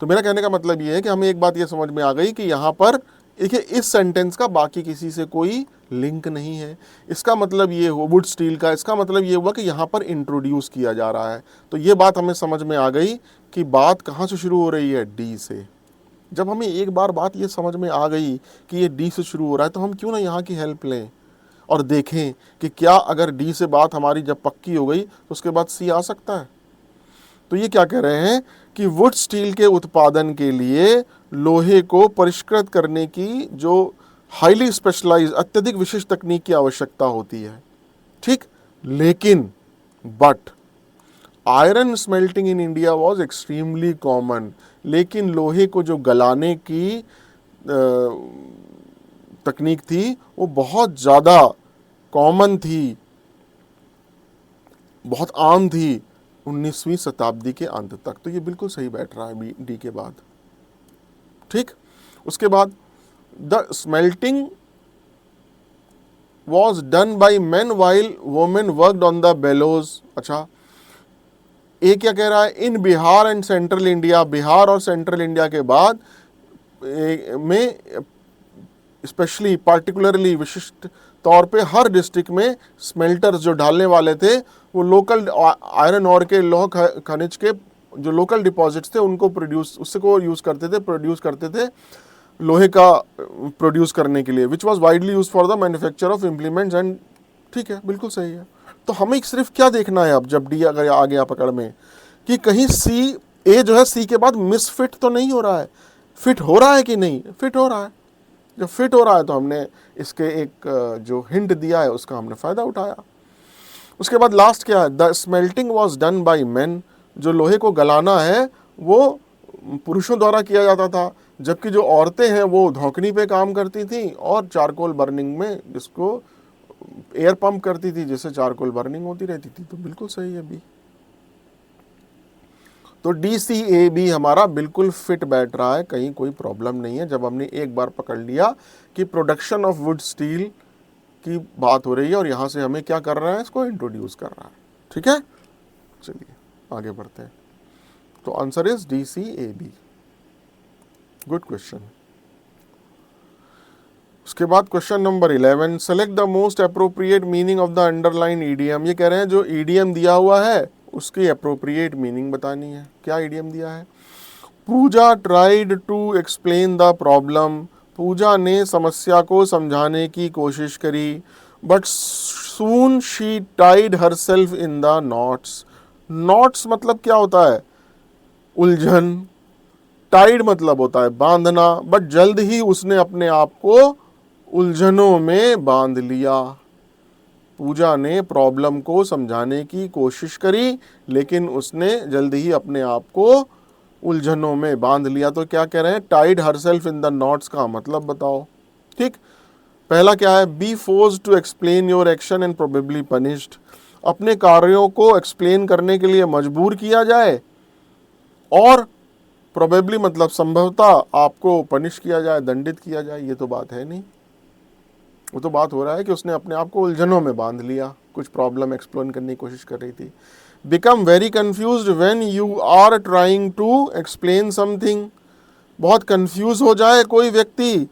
तो मेरा कहने का मतलब ये है कि हमें एक बात ये समझ में आ गई कि यहाँ पर देखिए, इस सेंटेंस का बाकी किसी से कोई लिंक नहीं है। इसका मतलब ये हो वुड स्टील का, इसका मतलब ये हुआ कि यहाँ पर इंट्रोड्यूस किया जा रहा है। तो ये बात हमें समझ में आ गई कि बात कहाँ से शुरू हो रही है, डी से। जब हमें एक बार बात ये समझ में आ गई कि ये डी से शुरू हो रहा है, तो हम क्यों ना यहाँ की हेल्प लें और देखें कि क्या अगर डी से बात हमारी जब पक्की हो गई तो उसके बाद सी आ सकता है। तो ये क्या कह रहे हैं कि वुड स्टील के उत्पादन के लिए लोहे को परिष्कृत करने की जो हाईली स्पेशलाइज, अत्यधिक विशिष्ट तकनीक की आवश्यकता होती है। ठीक, लेकिन but iron smelting in India was extremely common. लेकिन लोहे को जो गलाने की तकनीक थी वो बहुत ज़्यादा कॉमन थी, बहुत आम थी 19वीं शताब्दी के अंत तक। तो ये बिल्कुल सही बैठ रहा है डी के बाद। ठीक, उसके बाद the smelting was done by men while women worked on the bellows. अच्छा, ये क्या कह रहा है, in Bihar and central India, Bihar और सेंट्रल इंडिया के बाद में स्पेशली पार्टिकुलरली विशिष्ट तौर पे हर डिस्ट्रिक्ट में स्मेल्टर्स जो ढालने वाले थे, वो लोकल आयरन और के लौह खनिज के जो लोकल डिपॉजिट्स थे उनको प्रोड्यूस, उससे को यूज़ करते थे, प्रोड्यूस करते थे लोहे का प्रोड्यूस करने के लिए, which was widely use for the manufacture of implements and. ठीक है, बिल्कुल सही है। तो हमें सिर्फ क्या देखना है अब, जब डी अगर आ गया पकड़ में, कि कहीं सी ए जो है सी के बाद मिसफिट तो नहीं हो रहा है, फिट हो रहा है कि नहीं, फिट हो रहा है। जब फिट हो रहा है तो हमने इसके एक जो हिंट दिया है उसका हमने फायदा उठाया। उसके बाद लास्ट क्या है, the smelting was done by main, जो लोहे को गलाना है वो पुरुषों द्वारा किया जाता था, जबकि जो औरतें हैं वो धौकनी पे काम करती थी और चारकोल बर्निंग में जिसको एयर पंप करती थी, जिससे चारकोल बर्निंग होती रहती थी। तो बिल्कुल सही है बी। तो डी सी ए बी हमारा बिल्कुल फिट बैठ रहा है, कहीं कोई प्रॉब्लम नहीं है। जब हमने एक बार पकड़ लिया कि प्रोडक्शन ऑफ वुड स्टील की बात हो रही है और यहां से हमें क्या कर रहा है, इसको इंट्रोड्यूस कर रहा है। ठीक है, चलिए आगे बढ़ते हैं। तो answer is D C A B. Good question. उसके बाद question number 11, select the most appropriate meaning of the underline idiom. ये कह रहे हैं जो ईडीएम दिया हुआ है उसकी अप्रोप्रिएट मीनिंग बतानी है। क्या ईडीएम दिया है, Pooja tried to explain the problem, Pooja ने समस्या को समझाने की कोशिश करी, but soon she tied herself in the knots. Knots मतलब क्या होता है, उलझन। टाइड मतलब होता है बांधना, बट जल्द ही उसने अपने आप को उलझनों में बांध लिया। पूजा ने प्रॉब्लम को समझाने की कोशिश करी, लेकिन उसने जल्द ही अपने आप को उलझनों में बांध लिया। तो क्या कह रहे हैं, tied herself in the knots का मतलब बताओ। ठीक, पहला क्या है, be forced to explain your action and probably punished. अपने कार्यों को एक्सप्लेन करने के लिए मजबूर किया जाए और प्रोबेबली मतलब संभवतः आपको पनिश किया जाए, दंडित किया जाए। ये तो बात है नहीं, वो तो बात हो रहा है कि उसने अपने आप को उलझनों में बांध लिया, कुछ प्रॉब्लम एक्सप्लेन करने की कोशिश कर रही थी। Become very confused when you are trying to explain something. बहुत कंफ्यूज हो जाए कोई व्यक्ति,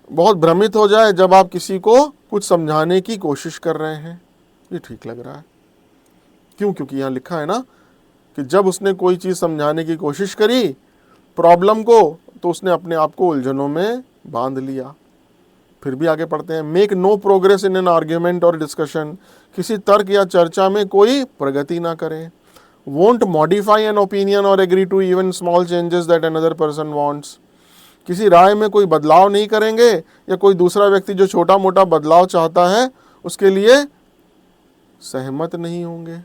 बहुत भ्रमित हो जाए जब आप किसी को कुछ समझाने की कोशिश कर रहे हैं। ये ठीक लग रहा है, क्यों, क्योंकि यहाँ लिखा है ना कि जब उसने कोई चीज़ समझाने की कोशिश करी प्रॉब्लम को, तो उसने अपने आप को उलझनों में बांध लिया। फिर भी आगे पढ़ते हैं, make no progress in an argument or discussion, किसी तर्क या चर्चा में कोई प्रगति ना करें। Won't modify an opinion or agree to even small changes that another person wants, किसी राय में कोई बदलाव नहीं करेंगे या कोई दूसरा व्यक्ति जो छोटा मोटा बदलाव चाहता है उसके लिए सहमत नहीं होंगे।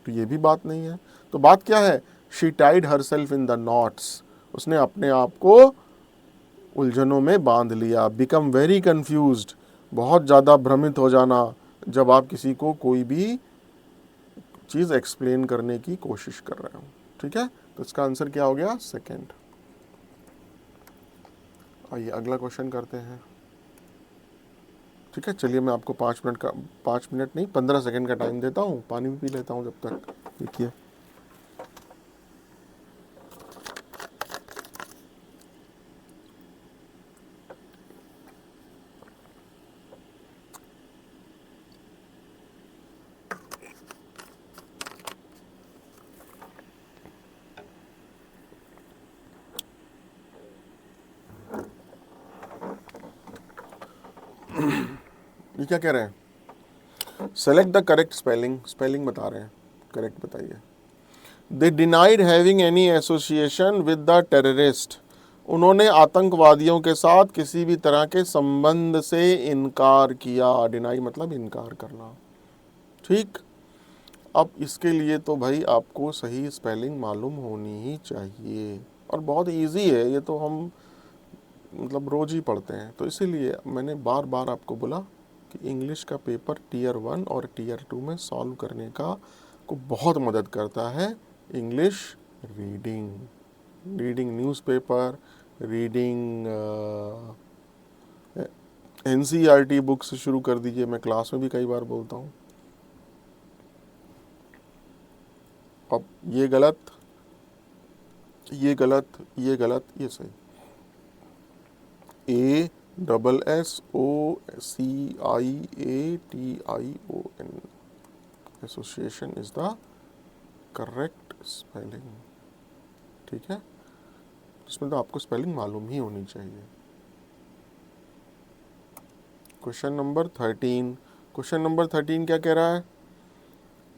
तो ये भी बात नहीं है। तो बात क्या है, she tied herself in the knots, उसने अपने आप को उलझनों में बांध लिया। बिकम वेरी कंफ्यूज्ड, बहुत ज़्यादा भ्रमित हो जाना जब आप किसी को कोई भी चीज़ एक्सप्लेन करने की कोशिश कर रहे हो। ठीक है, तो इसका आंसर क्या हो गया, सेकंड। आइए अगला क्वेश्चन करते हैं। ठीक है, चलिए मैं आपको 5 मिनट नहीं 15 सेकंड का टाइम देता हूँ, पानी भी पी लेता हूँ जब तक। देखिए ये क्या कह रहे हैं, select the correct spelling, spelling बता रहे हैं, करेक्ट बताइए। दे denied having any association with the terrorist, उन्होंने आतंकवादियों के साथ किसी भी तरह के संबंध से इनकार किया। डिनाई मतलब इनकार करना। ठीक, अब इसके लिए तो भाई आपको सही स्पेलिंग मालूम होनी ही चाहिए, और बहुत इजी है ये तो, हम मतलब रोज ही पढ़ते हैं। तो इसीलिए मैंने बार बार आपको बोला कि इंग्लिश का पेपर टीयर 1 और टीयर 2 में सॉल्व करने का को बहुत मदद करता है English reading. Reading newspaper, reading NCERT book से शुरू कर दीजिए, मैं क्लास में भी कई बार बोलता हूँ। अब ये गलत, ये गलत, ये गलत, ये सही। ASSOCIATION, association is the correct spelling. ठीक है, इसमें तो आपको स्पेलिंग मालूम ही होनी चाहिए। क्वेश्चन नंबर 13, क्वेश्चन नंबर 13 क्या कह रहा है,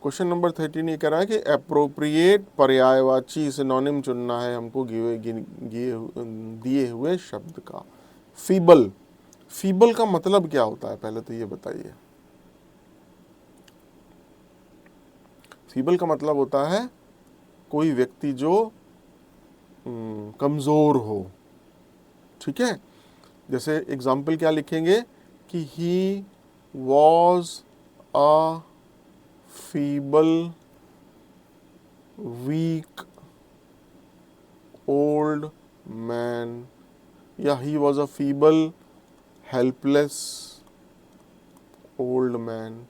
क्वेश्चन नंबर 13 ये कह रहा है कि अप्रोप्रिएट पर्यायवाची सिनोनिम चुनना है हमको दिए हुए शब्द का। फीबल, फीबल का मतलब क्या होता है पहले तो ये बताइए। फीबल का मतलब होता है कोई व्यक्ति जो कमजोर हो, ठीक है। जैसे एग्जाम्पल क्या लिखेंगे कि he was a feeble weak old man, या he was a feeble helpless old man.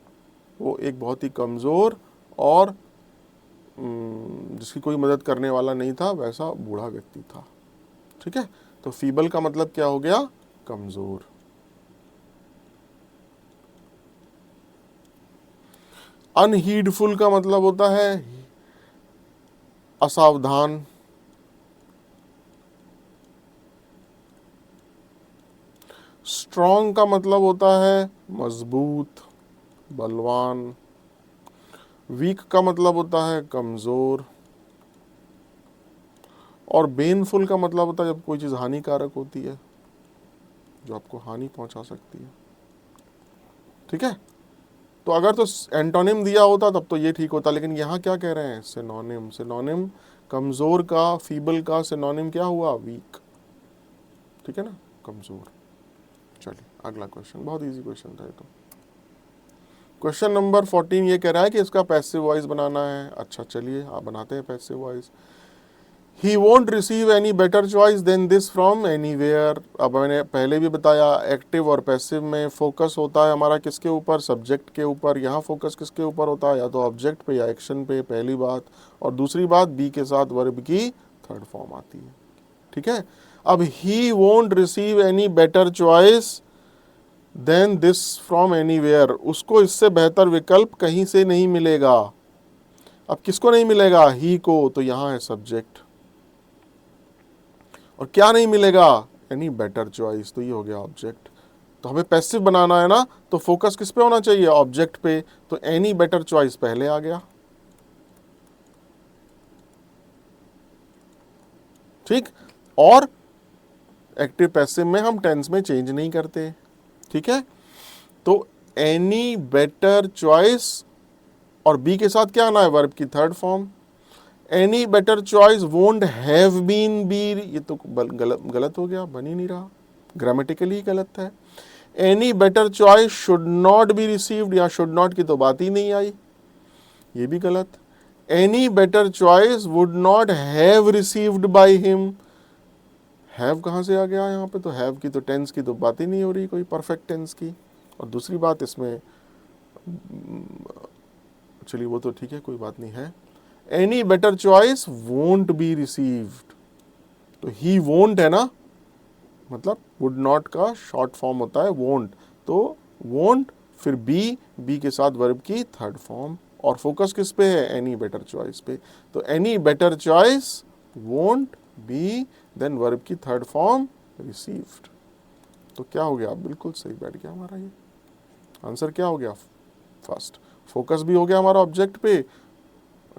वो एक बहुत ही कमज़ोर और जिसकी कोई मदद करने वाला नहीं था वैसा बूढ़ा व्यक्ति था, ठीक है। तो फीबल का मतलब क्या हो गया, कमज़ोर। अनहीडफुल का मतलब होता है असावधान। स्ट्रॉन्ग का मतलब होता है मजबूत, बलवान। वीक का मतलब होता है कमजोर। और बेनफुल का मतलब होता है जब कोई चीज हानिकारक होती है, जो आपको हानि पहुंचा सकती है, ठीक है। तो अगर तो एंटोनिम दिया होता तब तो ये ठीक होता, लेकिन यहां क्या कह रहे हैं, सिनोनिम। सिनोनिम कमजोर का, फीबल का सिनोनिम क्या हुआ, वीक, ठीक है ना, कमजोर। चलिए अगला क्वेश्चन, बहुत इजी क्वेश्चन था ये तो। क्वेश्चन नंबर 14 ये कह रहा है कि इसका पैसिव वॉइस बनाना है। अच्छा चलिए आप बनाते हैं passive voice. He won't receive any better choice than this from anywhere. अब मैंने पहले भी बताया एक्टिव और पैसिव में फोकस होता है हमारा किसके ऊपर, सब्जेक्ट के ऊपर। यहाँ फोकस किसके ऊपर होता है, या तो ऑब्जेक्ट पे या एक्शन पे, पहली बात। और दूसरी बात, बी के साथ वर्ब की थर्ड फॉर्म आती है, ठीक है। अब he won't receive any better choice than this from anywhere, उसको इससे बेहतर विकल्प कहीं से नहीं मिलेगा। अब किसको नहीं मिलेगा, ही को, तो यहां है सब्जेक्ट। और क्या नहीं मिलेगा, एनी बेटर चॉइस, तो ये हो गया ऑब्जेक्ट। तो हमें पैसिव बनाना है ना, तो फोकस किस पे होना चाहिए, ऑब्जेक्ट पे। तो एनी बेटर चॉइस पहले आ गया, ठीक। और एक्टिव पैसिव में हम टेंस में चेंज नहीं करते, ठीक है। तो एनी बेटर चॉइस और बी के साथ क्या आना है, वर्ब की third form. Any better choice won't have been be, ये तो गलत हो गया, बन ही नहीं रहा, ग्रामेटिकली गलत है। Any better choice should not be received, या शुड नॉट की तो बात ही नहीं आई, ये भी गलत। Any better choice would not have received by him, have कहाँ से आ गया यहाँ पे, तो हैव की तो टेंस की तो बात ही नहीं हो रही, कोई परफेक्ट टेंस की। और दूसरी बात इसमें, चलिए वो तो ठीक है, कोई बात नहीं है। Any better choice won't be received, तो ही वोंट है ना, मतलब वुड नॉट का शॉर्ट फॉर्म होता है वोंट, तो वोंट फिर बी, बी के साथ वर्ब की थर्ड फॉर्म। और फोकस किस पे है, एनी बेटर चॉइस पे। तो any better choice won't be, then verb की थर्ड फॉर्म रिसीव्ड। तो क्या हो गया, बिल्कुल सही बैठ गया हमारा ये आंसर। क्या हो गया, फर्स्ट फोकस भी हो गया हमारा ऑब्जेक्ट पे,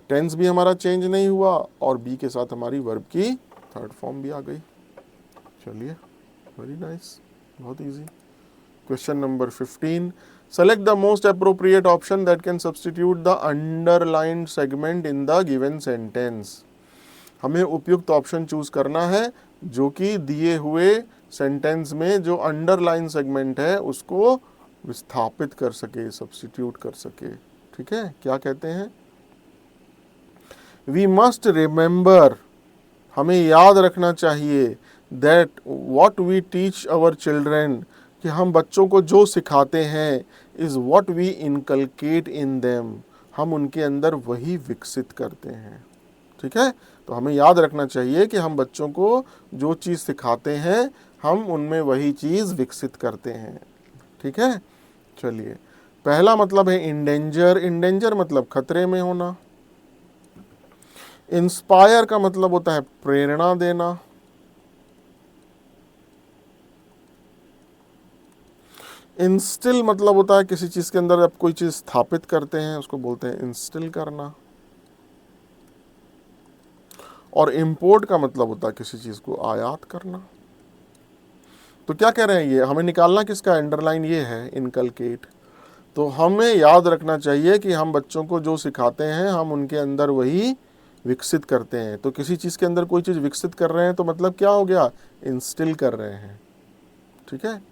टेंस भी हमारा चेंज नहीं हुआ, और बी के साथ हमारी वर्ब की थर्ड फॉर्म भी आ गई। चलिए वेरी नाइस, बहुत easy. Question number 15, select the most appropriate option that can substitute the underlined segment in the given sentence. हमें उपयुक्त ऑप्शन चूज करना है जो कि दिए हुए सेंटेंस में जो अंडरलाइन सेगमेंट है उसको विस्थापित कर सके, सब्स्टिट्यूट कर सके, ठीक है। क्या कहते हैं, वी मस्ट रिमेंबर, हमें याद रखना चाहिए, that what we teach our children, कि हम बच्चों को जो सिखाते हैं, is what we inculcate in them, हम उनके अंदर वही विकसित करते हैं, ठीक है। तो हमें याद रखना चाहिए कि हम बच्चों को जो चीज़ सिखाते हैं हम उनमें वही चीज़ विकसित करते हैं, ठीक है। चलिए पहला मतलब है इंडेंजर, इंडेंजर मतलब खतरे में होना। इंस्पायर का मतलब होता है प्रेरणा देना। इंस्टिल मतलब होता है किसी चीज के अंदर आप कोई चीज स्थापित करते हैं, उसको बोलते हैं इंस्टिल करना। और इंपोर्ट का मतलब होता है किसी चीज को आयात करना। तो क्या कह रहे हैं, ये हमें निकालना किसका, अंडरलाइन ये है इनकलकेट। तो हमें याद रखना चाहिए कि हम बच्चों को जो सिखाते हैं हम उनके अंदर वही विकसित करते हैं। तो किसी चीज़ के अंदर कोई चीज़ विकसित कर रहे हैं तो मतलब क्या हो गया, इंस्टिल कर रहे हैं। ठीक है,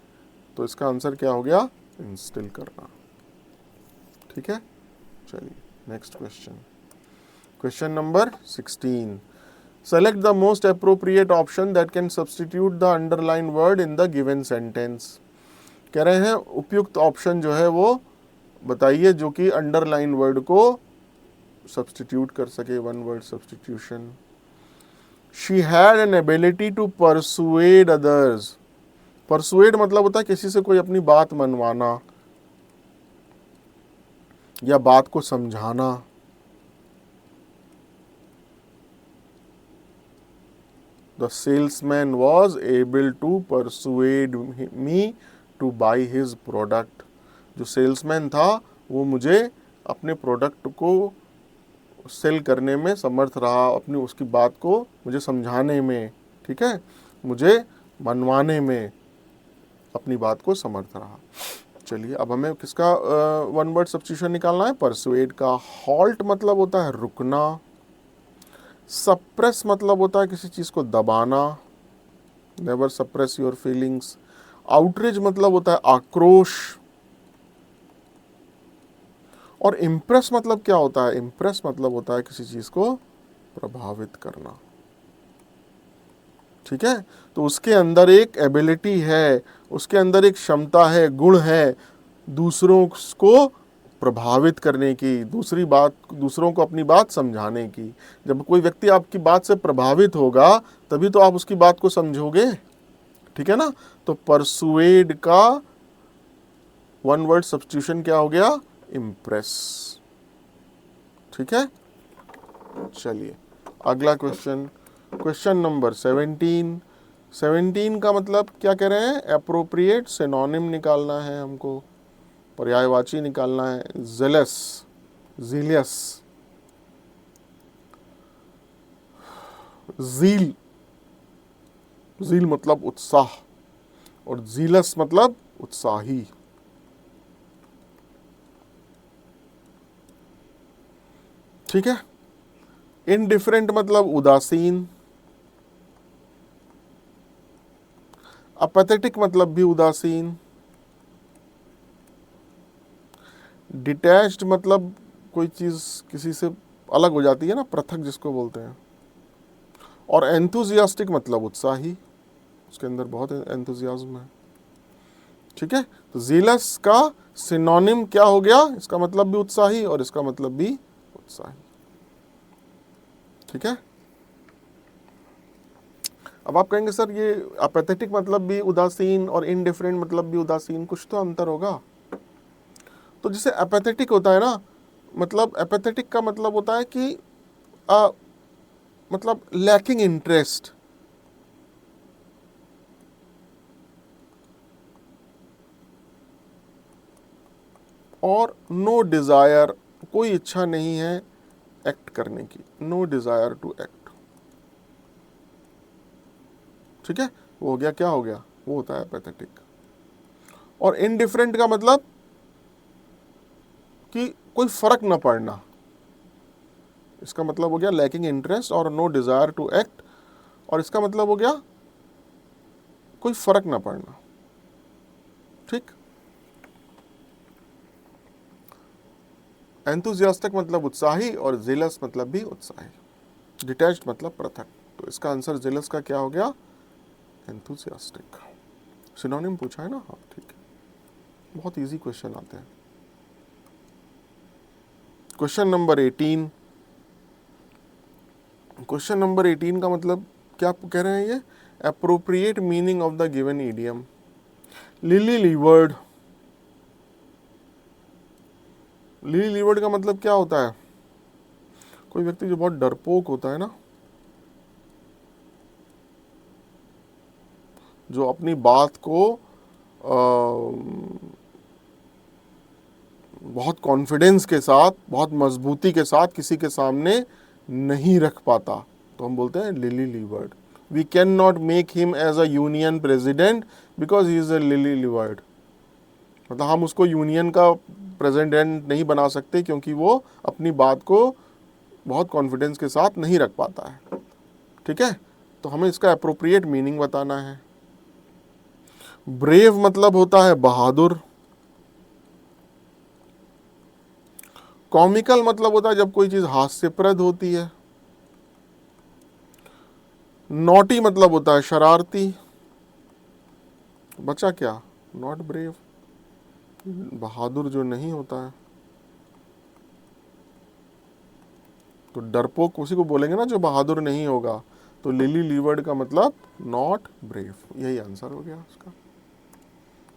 तो इसका आंसर क्या हो गया, इंस्टिल करना। ठीक है, चलिए next question, question number 16। Select the most appropriate option that can substitute the underline word in the given sentence. कह रहे हैं उपयुक्त ऑप्शन जो है वो बताइए जो कि अंडरलाइन वर्ड को सब्सटीट्यूट कर सके, one word substitution. She had an ability to persuade others. Persuade मतलब होता है किसी से कोई अपनी बात मनवाना या बात को समझाना। The salesman was able to persuade me to buy his product. जो सेल्समैन था वो मुझे अपने प्रोडक्ट को सेल करने में समर्थ रहा, अपनी उसकी बात को मुझे समझाने में, ठीक है, मुझे मनवाने में अपनी बात को समर्थ रहा। चलिए अब हमें किसका वन वर्ड सब्स्टिट्यूशन निकालना है, परसुएड का। हॉल्ट मतलब होता है रुकना। सप्रेस मतलब होता है किसी चीज को दबाना, never suppress your feelings. Outreach मतलब होता है आक्रोश। और इम्प्रेस मतलब क्या होता है, इम्प्रेस मतलब होता है किसी चीज को प्रभावित करना। ठीक है, तो उसके अंदर एक एबिलिटी है, उसके अंदर एक क्षमता है, गुण है दूसरों को प्रभावित करने की, दूसरों को अपनी बात समझाने की। जब कोई व्यक्ति आपकी बात से प्रभावित होगा तभी तो आप उसकी बात को समझोगे। ठीक है ना, तो परसुएड का वन वर्ड सब्स्टिट्यूशन क्या हो गया, इम्प्रेस। ठीक है, चलिए अगला क्वेश्चन, क्वेश्चन नंबर 17। 17 का मतलब क्या कह रहे हैं, एप्रोप्रिएट सिनोनिम निकालना है हमको, पर्यायवाची निकालना है। जेलस, जीलियस, जील, जील मतलब उत्साह और जीलस मतलब उत्साही। ठीक है, इनडिफरेंट मतलब उदासीन। अपैथेटिक मतलब भी उदासीन। डिटैच्ड मतलब कोई चीज किसी से अलग हो जाती है ना, पृथक जिसको बोलते हैं। और एंथुजियास्टिक मतलब उत्साही, उसके अंदर बहुत एंथुजियाज्म है। ठीक है, तो जीलस का सिनोनिम क्या हो गया, इसका मतलब भी उत्साही और इसका मतलब भी उत्साही। ठीक है, अब आप कहेंगे सर ये अपैथेटिक मतलब भी उदासीन और इनडिफरेंट मतलब भी उदासीन, कुछ तो अंतर होगा। तो जैसे अपैथेटिक होता है ना, मतलब अपैथेटिक का मतलब होता है कि मतलब लैकिंग इंटरेस्ट। और नो डिजायर, कोई इच्छा नहीं है एक्ट करने की, नो डिजायर टू एक्ट। ठीक है, वो हो गया, क्या हो गया, वो होता है पैथेटिक। और इनडिफरेंट का मतलब कि कोई फर्क ना पड़ना, इसका मतलब हो गया लैकिंग इंटरेस्ट और नो डिजायर टू एक्ट, और इसका मतलब हो गया कोई फर्क ना पड़ना। ठीक, एंथुजियास्टिक मतलब उत्साही और जेलस मतलब भी उत्साही। डिटैच्ड मतलब पृथक। तो इसका आंसर जेलस का क्या हो गया, एंथुजियास्टिक। सिनोनिम पूछा है ना, हाँ ठीक है, बहुत इजी क्वेश्चन आते हैं। Question number 18। क्वेश्चन नंबर 18 का मतलब क्या कह रहे हैं, ये appropriate meaning of the given idiom. Lily livered, lily livered का मतलब क्या होता है, कोई व्यक्ति जो बहुत डरपोक होता है ना, जो अपनी बात को बहुत कॉन्फिडेंस के साथ, बहुत मजबूती के साथ किसी के सामने नहीं रख पाता, तो हम बोलते हैं lily livered. We can not make him as a union president because he is a lily livered. मतलब हम उसको यूनियन का प्रेसिडेंट नहीं बना सकते क्योंकि वो अपनी बात को बहुत कॉन्फिडेंस के साथ नहीं रख पाता है। ठीक है, तो हमें इसका अप्रोप्रिएट मीनिंग बताना है। ब्रेव मतलब होता है बहादुर। कॉमिकल मतलब होता है जब कोई चीज हास्यप्रद होती है। नॉटी मतलब होता है शरारती। बचा क्या? नॉट ब्रेव, बहादुर जो नहीं होता है। तो डरपोक उसी को बोलेंगे ना जो बहादुर नहीं होगा। तो लिली लीवर्ड का मतलब नॉट ब्रेव, यही आंसर हो गया उसका।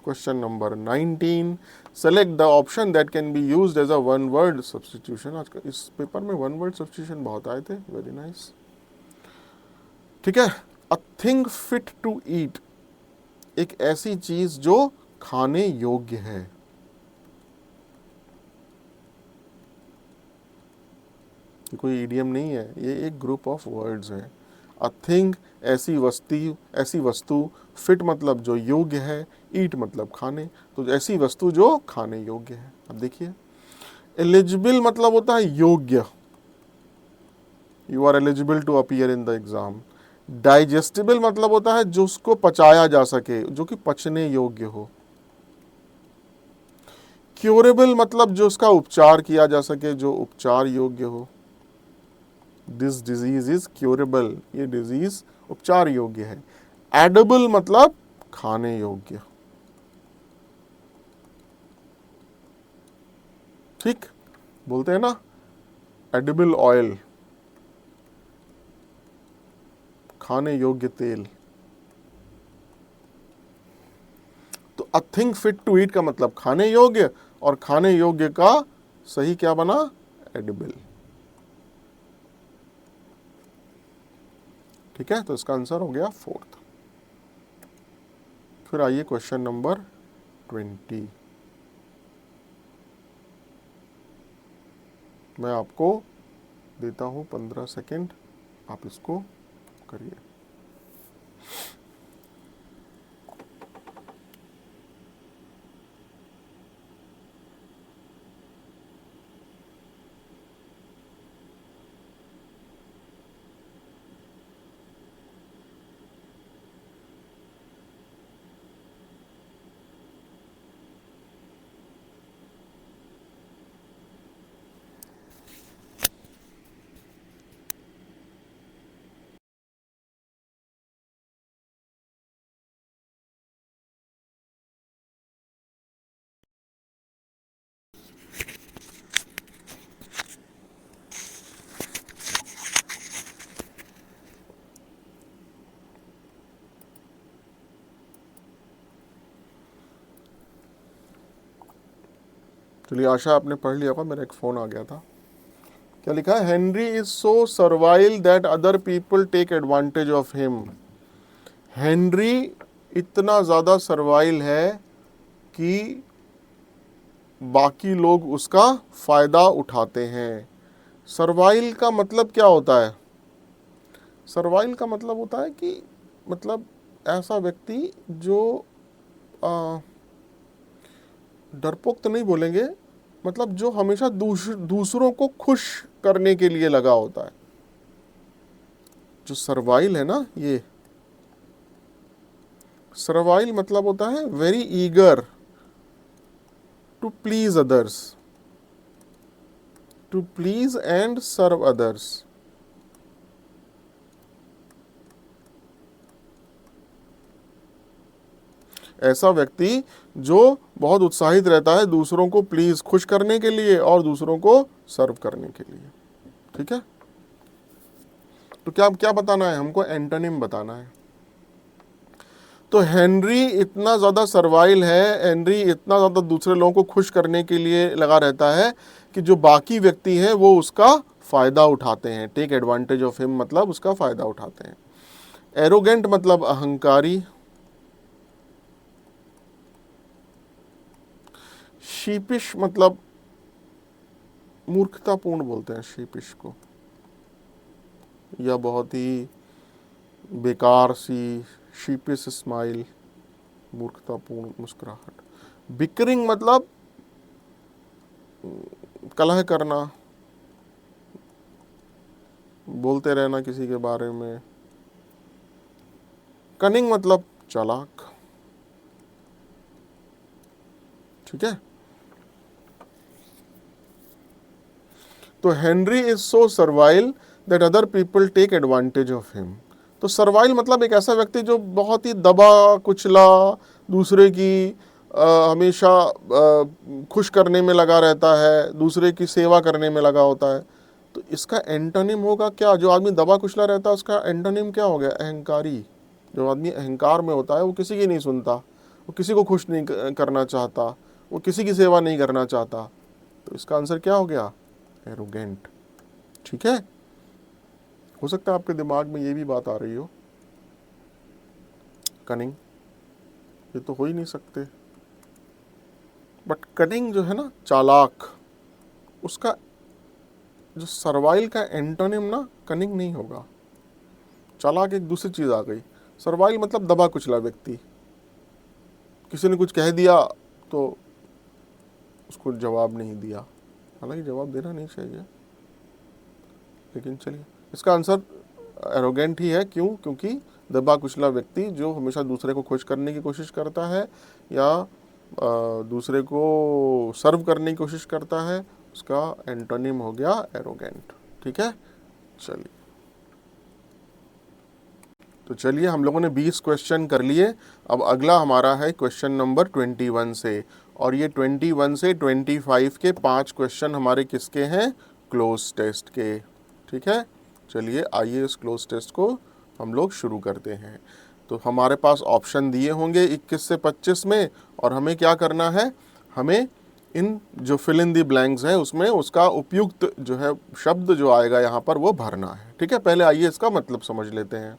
Question number 19, select the option that can be used as a one word substitution. आज का इस पेपर में वन वर्ड सब्स्टिट्यूशन बहुत आए थे, वेरी नाइस। ठीक है, a thing fit to eat, एक ऐसी चीज जो खाने योग्य है। कोई इडियम नहीं है, ये एक ग्रुप ऑफ वर्ड्स है। अ थिंग, ऐसी वस्तु, फिट मतलब जो योग्य है, ईट मतलब खाने, तो ऐसी वस्तु जो खाने योग्य है। अब देखिए, एलिजिबल मतलब होता है योग्य, you are eligible to appear in the exam. Digestible मतलब होता है जो उसको पचाया जा सके, जो कि पचने योग्य हो। क्योरेबल मतलब जो उसका उपचार किया जा सके, जो उपचार योग्य हो। दिस डिजीज इज क्योरेबल, ये डिजीज उपचार योग्य है। एडेबल मतलब खाने योग्य। ठीक, बोलते हैं ना एडिबल ऑयल, खाने योग्य तेल। तो a thing fit to eat का मतलब खाने योग्य, और खाने योग्य का सही क्या बना? एडिबल। ठीक है, तो इसका आंसर हो गया 4th। फिर आइए क्वेश्चन नंबर 20। मैं आपको देता हूं 15 सेकेंड, आप इसको करिए। चलिए, आशा आपने पढ़ लिया होगा, मेरा एक फ़ोन आ गया था। क्या लिखा है? Henry is so servile that other people take advantage of him. Henry इतना ज़्यादा सर्वाइल है कि बाकी लोग उसका फ़ायदा उठाते हैं। सर्वाइल का मतलब क्या होता है? सर्वाइल का मतलब होता है कि मतलब ऐसा व्यक्ति जो डरपोक तो नहीं बोलेंगे, मतलब जो हमेशा दूसरों को खुश करने के लिए लगा होता है। जो सर्वाइल है ना, ये सर्वाइल मतलब होता है very eager to please others, to please and serve others. ऐसा व्यक्ति जो बहुत उत्साहित रहता है दूसरों को प्लीज, खुश करने के लिए और दूसरों को सर्व करने के लिए। ठीक है, तो क्या क्या बताना है हमको? एंटोनिम बताना है। तो हेनरी इतना ज़्यादा सर्वाइल है, हेनरी इतना ज़्यादा दूसरे लोगों को खुश करने के लिए लगा रहता है कि जो बाकी व्यक्ति हैं वो उसका फ़ायदा उठाते हैं। टेक एडवांटेज ऑफ हिम मतलब उसका फ़ायदा उठाते हैं। एरोगेंट मतलब अहंकारी। शीपिश मतलब मूर्खतापूर्ण बोलते हैं शीपिश को, या बहुत ही बेकार सी, शीपिश स्माइल, मूर्खतापूर्ण मुस्कुराहट। बिकरिंग मतलब कलह करना, बोलते रहना किसी के बारे में। कनिंग मतलब चालाक, ठीक है। तो Henry is so servile that other people take advantage of him. तो सर्वाइल मतलब एक ऐसा व्यक्ति जो बहुत ही दबा कुचला, दूसरे की हमेशा खुश करने में लगा रहता है, दूसरे की सेवा करने में लगा होता है। तो इसका एंटोनिम होगा क्या? जो आदमी दबा कुचला रहता है उसका एंटोनिम क्या हो गया? अहंकारी। जो आदमी अहंकार में होता है वो किसी की नहीं सुनता, वो किसी को खुश नहीं करना चाहता, वो किसी की सेवा नहीं करना चाहता। तो इसका आंसर क्या हो गया? एरोगेंट, ठीक है। हो सकता है आपके दिमाग में ये भी बात आ रही हो, कनिंग, ये तो हो ही नहीं सकते। बट कनिंग जो है ना, चालाक, उसका जो सर्वाइल का एंटोनिम ना कनिंग नहीं होगा। चालाक एक दूसरी चीज आ गई। सर्वाइल मतलब दबा कुचला व्यक्ति। किसी ने कुछ कह दिया तो उसको जवाब नहीं दिया, हालांकि जवाब देना नहीं चाहिए, लेकिन चलिए इसका आंसर एरोगेंट ही है। क्यों? क्योंकि दबा कुचला व्यक्ति जो हमेशा दूसरे को खुश करने की कोशिश करता है या दूसरे को सर्व करने की कोशिश करता है, उसका एंटोनिम हो गया एरोगेंट, ठीक है। चलिए, तो चलिए हम लोगों ने 20 क्वेश्चन कर लिए। अब अगला हमारा है क्वेश्चन नंबर 21 से, और ये 21 से 25 के 5 क्वेश्चन हमारे किसके हैं? क्लोज टेस्ट के, ठीक है। चलिए आइए इस क्लोज टेस्ट को हम लोग शुरू करते हैं। तो हमारे पास ऑप्शन दिए होंगे 21 से 25 में, और हमें क्या करना है? हमें इन जो फिल इन दी ब्लैंक्स है उसमें उसका उपयुक्त जो है शब्द जो आएगा यहाँ पर वो भरना है, ठीक है। पहले आइए इसका मतलब समझ लेते हैं।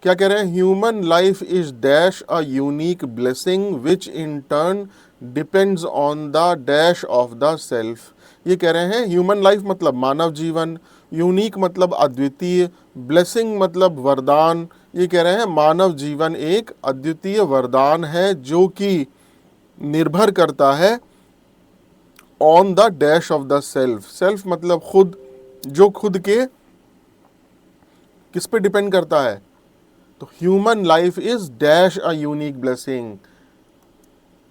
क्या कह रहे हैं? Human life is dash a unique blessing which in turn depends on the dash of the self. ये कह रहे हैं ह्यूमन लाइफ मतलब मानव जीवन, यूनिक मतलब अद्वितीय, ब्लेसिंग मतलब वरदान। ये कह रहे हैं मानव जीवन एक अद्वितीय वरदान है जो कि निर्भर करता है on the dash of the self. Self मतलब खुद, जो खुद के किस पे डिपेंड करता है? तो human life is dash a unique blessing.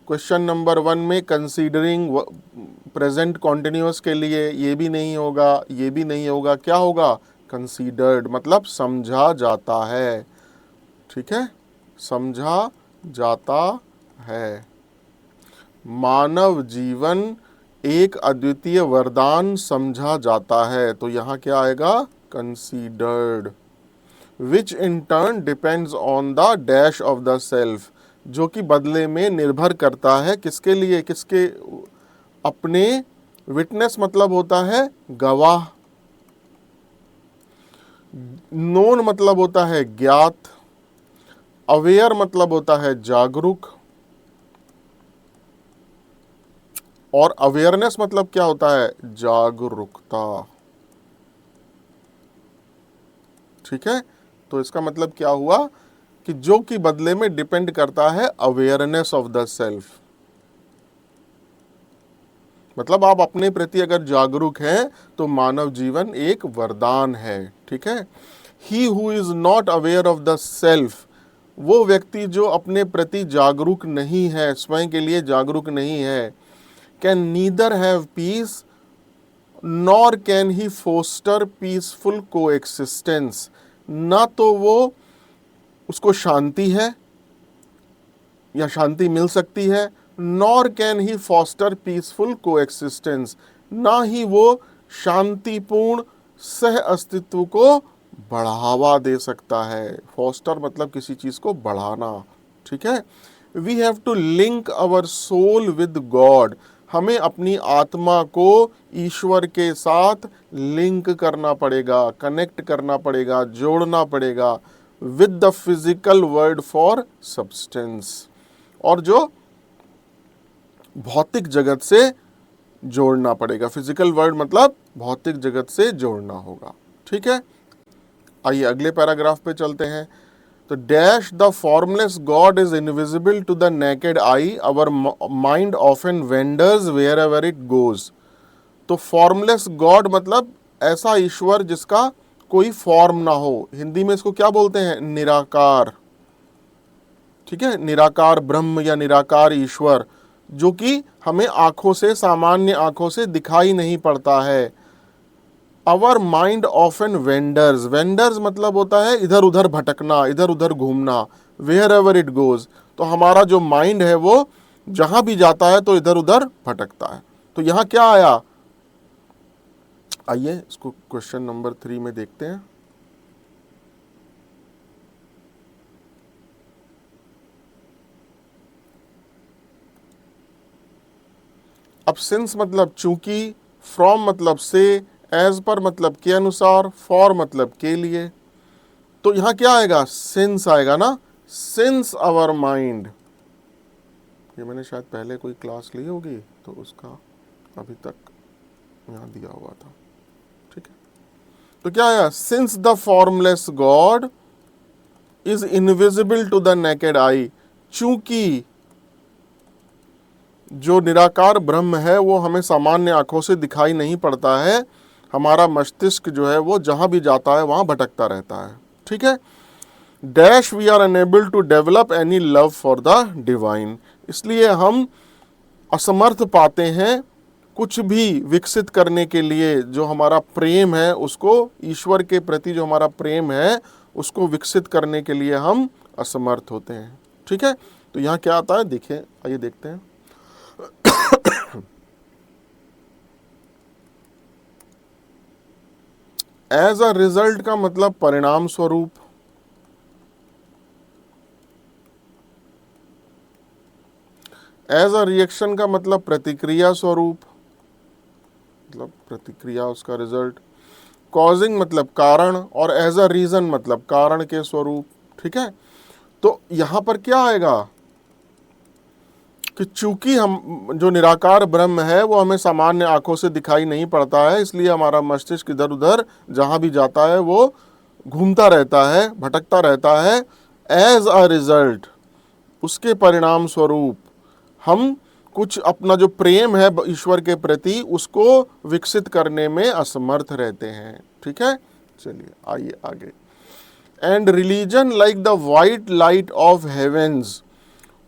Question number 1 में कंसीडरिंग प्रेजेंट कॉन्टिन्यूअस के लिए ये भी नहीं होगा, ये भी नहीं होगा, क्या होगा? कंसीडर्ड मतलब समझा जाता है, ठीक है, समझा जाता है। मानव जीवन एक अद्वितीय वरदान समझा जाता है, तो यहां क्या आएगा? Considered. Which in turn depends on the dash of the self, जो कि बदले में निर्भर करता है किसके लिए? किसके? अपने। विटनेस मतलब होता है गवाह। नोन मतलब होता है ज्ञात। अवेयर मतलब होता है जागरूक। और अवेयरनेस मतलब क्या होता है? जागरूकता, ठीक है। तो इसका मतलब क्या हुआ कि जो कि बदले में डिपेंड करता है अवेयरनेस ऑफ द सेल्फ। मतलब आप अपने प्रति अगर जागरूक हैं तो मानव जीवन एक वरदान है, ठीक है। He who is not aware of the self, वो व्यक्ति जो अपने प्रति जागरूक नहीं है, स्वयं के लिए जागरूक नहीं है, can neither have peace nor can he foster peaceful coexistence. ना तो वो उसको शांति है या शांति मिल सकती है, nor can he foster peaceful coexistence, ना ही वो शांतिपूर्ण सह अस्तित्व को बढ़ावा दे सकता है। फॉस्टर मतलब किसी चीज को बढ़ाना, ठीक है। We have to link our soul with God, हमें अपनी आत्मा को ईश्वर के साथ लिंक करना पड़ेगा, कनेक्ट करना पड़ेगा, जोड़ना पड़ेगा। With the physical word for substance, और जो भौतिक जगत से जोड़ना पड़ेगा। फिजिकल वर्ल्ड मतलब भौतिक जगत से जोड़ना होगा। ठीक है, आइए अगले पैराग्राफ पे चलते हैं। तो dash the formless God is invisible to the naked eye, our mind often wanders wherever it goes. तो फॉर्मलेस गॉड मतलब ऐसा ईश्वर जिसका कोई फॉर्म ना हो। हिंदी में इसको क्या बोलते हैं? निराकार। ठीक है, निराकार ब्रह्म या निराकार ईश्वर, जो कि हमें आंखों से, सामान्य आंखों से दिखाई नहीं पड़ता है। अवर माइंड ऑफन वेंडर्स, वेंडर्स मतलब होता है इधर उधर भटकना, इधर उधर घूमना। वेयर एवर इट गोज, तो हमारा जो माइंड है वो जहां भी जाता है तो इधर उधर भटकता है। तो यहां क्या आया, आइए इसको क्वेश्चन नंबर 3 में देखते हैं। अब सिंस मतलब चूंकि, फ्रॉम मतलब से, एज पर मतलब के अनुसार, फॉर मतलब के लिए। तो यहां क्या आएगा? सिंस आएगा ना, सिंस आवर माइंड। ये मैंने शायद पहले कोई क्लास ली होगी तो उसका अभी तक यहां दिया हुआ था। ठीक है, तो क्या आया? Since the formless God is invisible to the naked eye, चूंकि जो निराकार ब्रह्म है वो हमें सामान्य आंखों से दिखाई नहीं पड़ता है, हमारा मस्तिष्क जो है वो जहां भी जाता है वहां भटकता रहता है। ठीक है, dash we are unable to develop any love for the divine, इसलिए हम असमर्थ पाते हैं कुछ भी विकसित करने के लिए। जो हमारा प्रेम है उसको, ईश्वर के प्रति जो हमारा प्रेम है उसको विकसित करने के लिए हम असमर्थ होते हैं। ठीक है, तो यहाँ क्या आता है देखिए, आइए देखते हैं। एज अ रिजल्ट का मतलब परिणाम स्वरूप, एज अ रिएक्शन का मतलब प्रतिक्रिया स्वरूप, मतलब प्रतिक्रिया उसका रिजल्ट, कॉजिंग मतलब कारण, और एज अ रीजन मतलब कारण के स्वरूप। ठीक है, तो यहां पर क्या आएगा कि चूंकि हम, जो निराकार ब्रह्म है वो हमें सामान्य आंखों से दिखाई नहीं पड़ता है, इसलिए हमारा मस्तिष्क इधर उधर जहां भी जाता है वो घूमता रहता है, भटकता रहता है। एज अ रिजल्ट, उसके परिणाम स्वरूप हम कुछ अपना जो प्रेम है ईश्वर के प्रति उसको विकसित करने में असमर्थ रहते हैं। ठीक है, चलिए आइए आगे। And religion like the white light of heavens,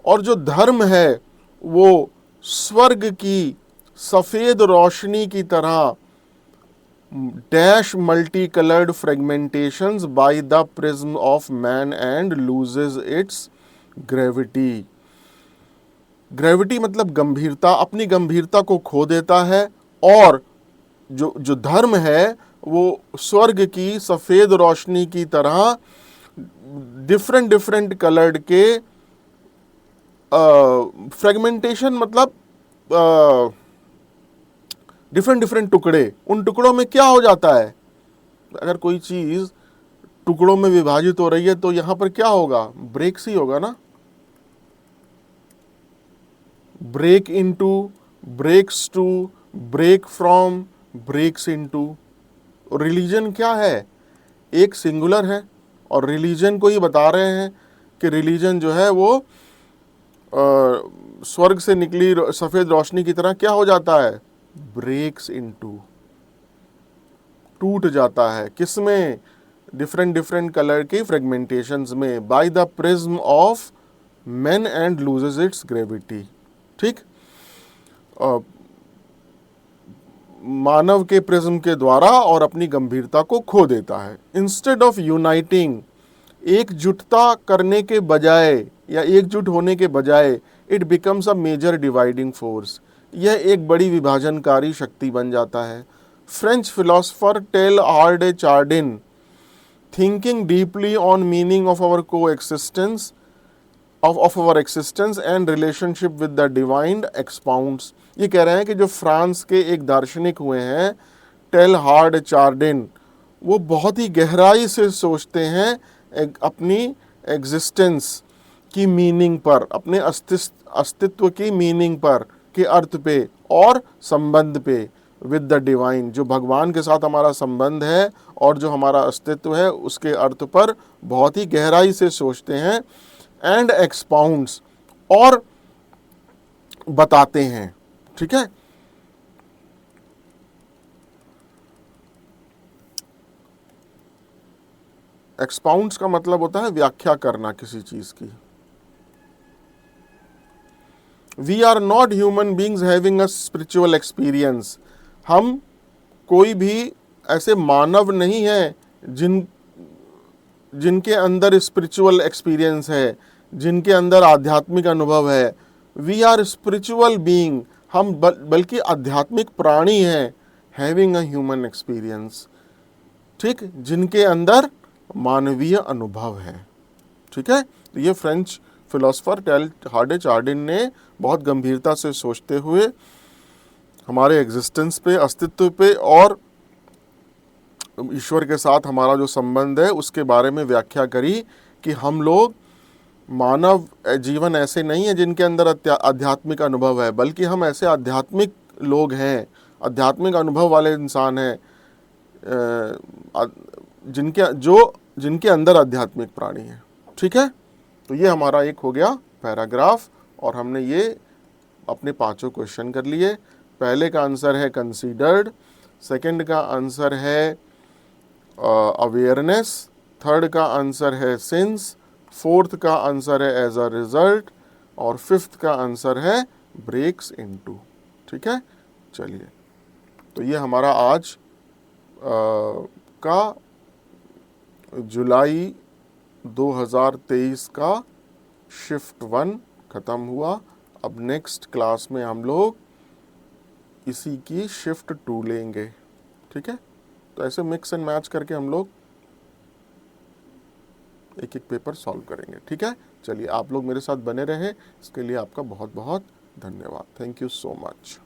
और जो धर्म है वो स्वर्ग की सफेद रोशनी की तरह, dash multi coloured fragmentations by the prism of man and loses its gravity. Gravity मतलब गंभीरता, अपनी गंभीरता को खो देता है, और जो जो धर्म है वो स्वर्ग की सफेद रोशनी की तरह डिफरेंट डिफरेंट कलर्ड के, फ्रेगमेंटेशन मतलब डिफरेंट डिफरेंट टुकड़े, उन टुकड़ों में क्या हो जाता है, अगर कोई चीज टुकड़ों में विभाजित हो रही है तो यहां पर क्या होगा? ब्रेक्स ही होगा ना, break into, breaks to, break from, breaks into. Religion क्या है? एक सिंगुलर है, और रिलीजन को ही बता रहे हैं कि रिलीजन जो है वो स्वर्ग से निकली सफेद रोशनी की तरह क्या हो जाता है? ब्रेक्स इनटू, टूट जाता है। किसमें? डिफरेंट डिफरेंट कलर की फ्रेगमेंटेशंस में, bye the prism of man and loses its gravity. ठीक, मानव के प्रिज्म के द्वारा और अपनी गंभीरता को खो देता है। इंस्टेड ऑफ यूनाइटिंग, एकजुटता करने के बजाय या एकजुट होने के बजाय, it becomes a major dividing force, यह एक बड़ी विभाजनकारी शक्ति बन जाता है। French philosopher Teilhard Chardin, thinking deeply on meaning of our coexistence of our existence and relationship with the divine expounds, ये कह रहे हैं कि जो फ्रांस के एक दार्शनिक हुए हैं टेलहार्ड चार्डिन, वो बहुत ही गहराई से सोचते हैं अपनी एग्जिस्टेंस की मीनिंग पर, अपने अस्तित्व की मीनिंग पर, के अर्थ पे, और संबंध पे, विद द डिवाइन, जो भगवान के साथ हमारा संबंध है और जो हमारा अस्तित्व है उसके अर्थ पर बहुत ही गहराई से सोचते हैं, एंड एक्सपाउंड्स, और बताते हैं। ठीक है, एक्सपाउंड्स का मतलब होता है व्याख्या करना किसी चीज की। We are not human beings having a spiritual experience, हम कोई भी ऐसे मानव नहीं है जिनके अंदर स्पिरिचुअल एक्सपीरियंस है, जिनके अंदर आध्यात्मिक अनुभव है। वी आर स्पिरिचुअल बीइंग, हम बल्कि आध्यात्मिक प्राणी हैं, हैविंग अ ह्यूमन एक्सपीरियंस, ठीक, जिनके अंदर मानवीय अनुभव है। ठीक है, तो ये फ्रेंच फिलोसोफर टेलहार्डे चार्डिन ने बहुत गंभीरता से सोचते हुए हमारे एग्जिस्टेंस पे, अस्तित्व पे और ईश्वर के साथ हमारा जो संबंध है उसके बारे में व्याख्या करी कि हम लोग मानव जीवन ऐसे नहीं है जिनके अंदर आध्यात्मिक अनुभव है, बल्कि हम ऐसे आध्यात्मिक लोग हैं, आध्यात्मिक अनुभव वाले इंसान हैं, जिनके अंदर आध्यात्मिक प्राणी है। ठीक है, तो ये हमारा एक हो गया पैराग्राफ और हमने ये अपने 5 क्वेश्चन कर लिए। पहले का आंसर है कंसीडर्ड, सेकंड का आंसर है अवेयरनेस, थर्ड का आंसर है सिंस, फोर्थ का आंसर है एज अ रिजल्ट और फिफ्थ का आंसर है ब्रेक्स इनटू। ठीक है, चलिए, तो ये हमारा आज का जुलाई 2023 का शिफ्ट 1 ख़त्म हुआ। अब नेक्स्ट क्लास में हम लोग इसी की शिफ्ट 2 लेंगे। ठीक है, तो ऐसे मिक्स एंड मैच करके हम लोग एक एक पेपर सॉल्व करेंगे। ठीक है, चलिए, आप लोग मेरे साथ बने रहें, इसके लिए आपका बहुत बहुत धन्यवाद। Thank you so much.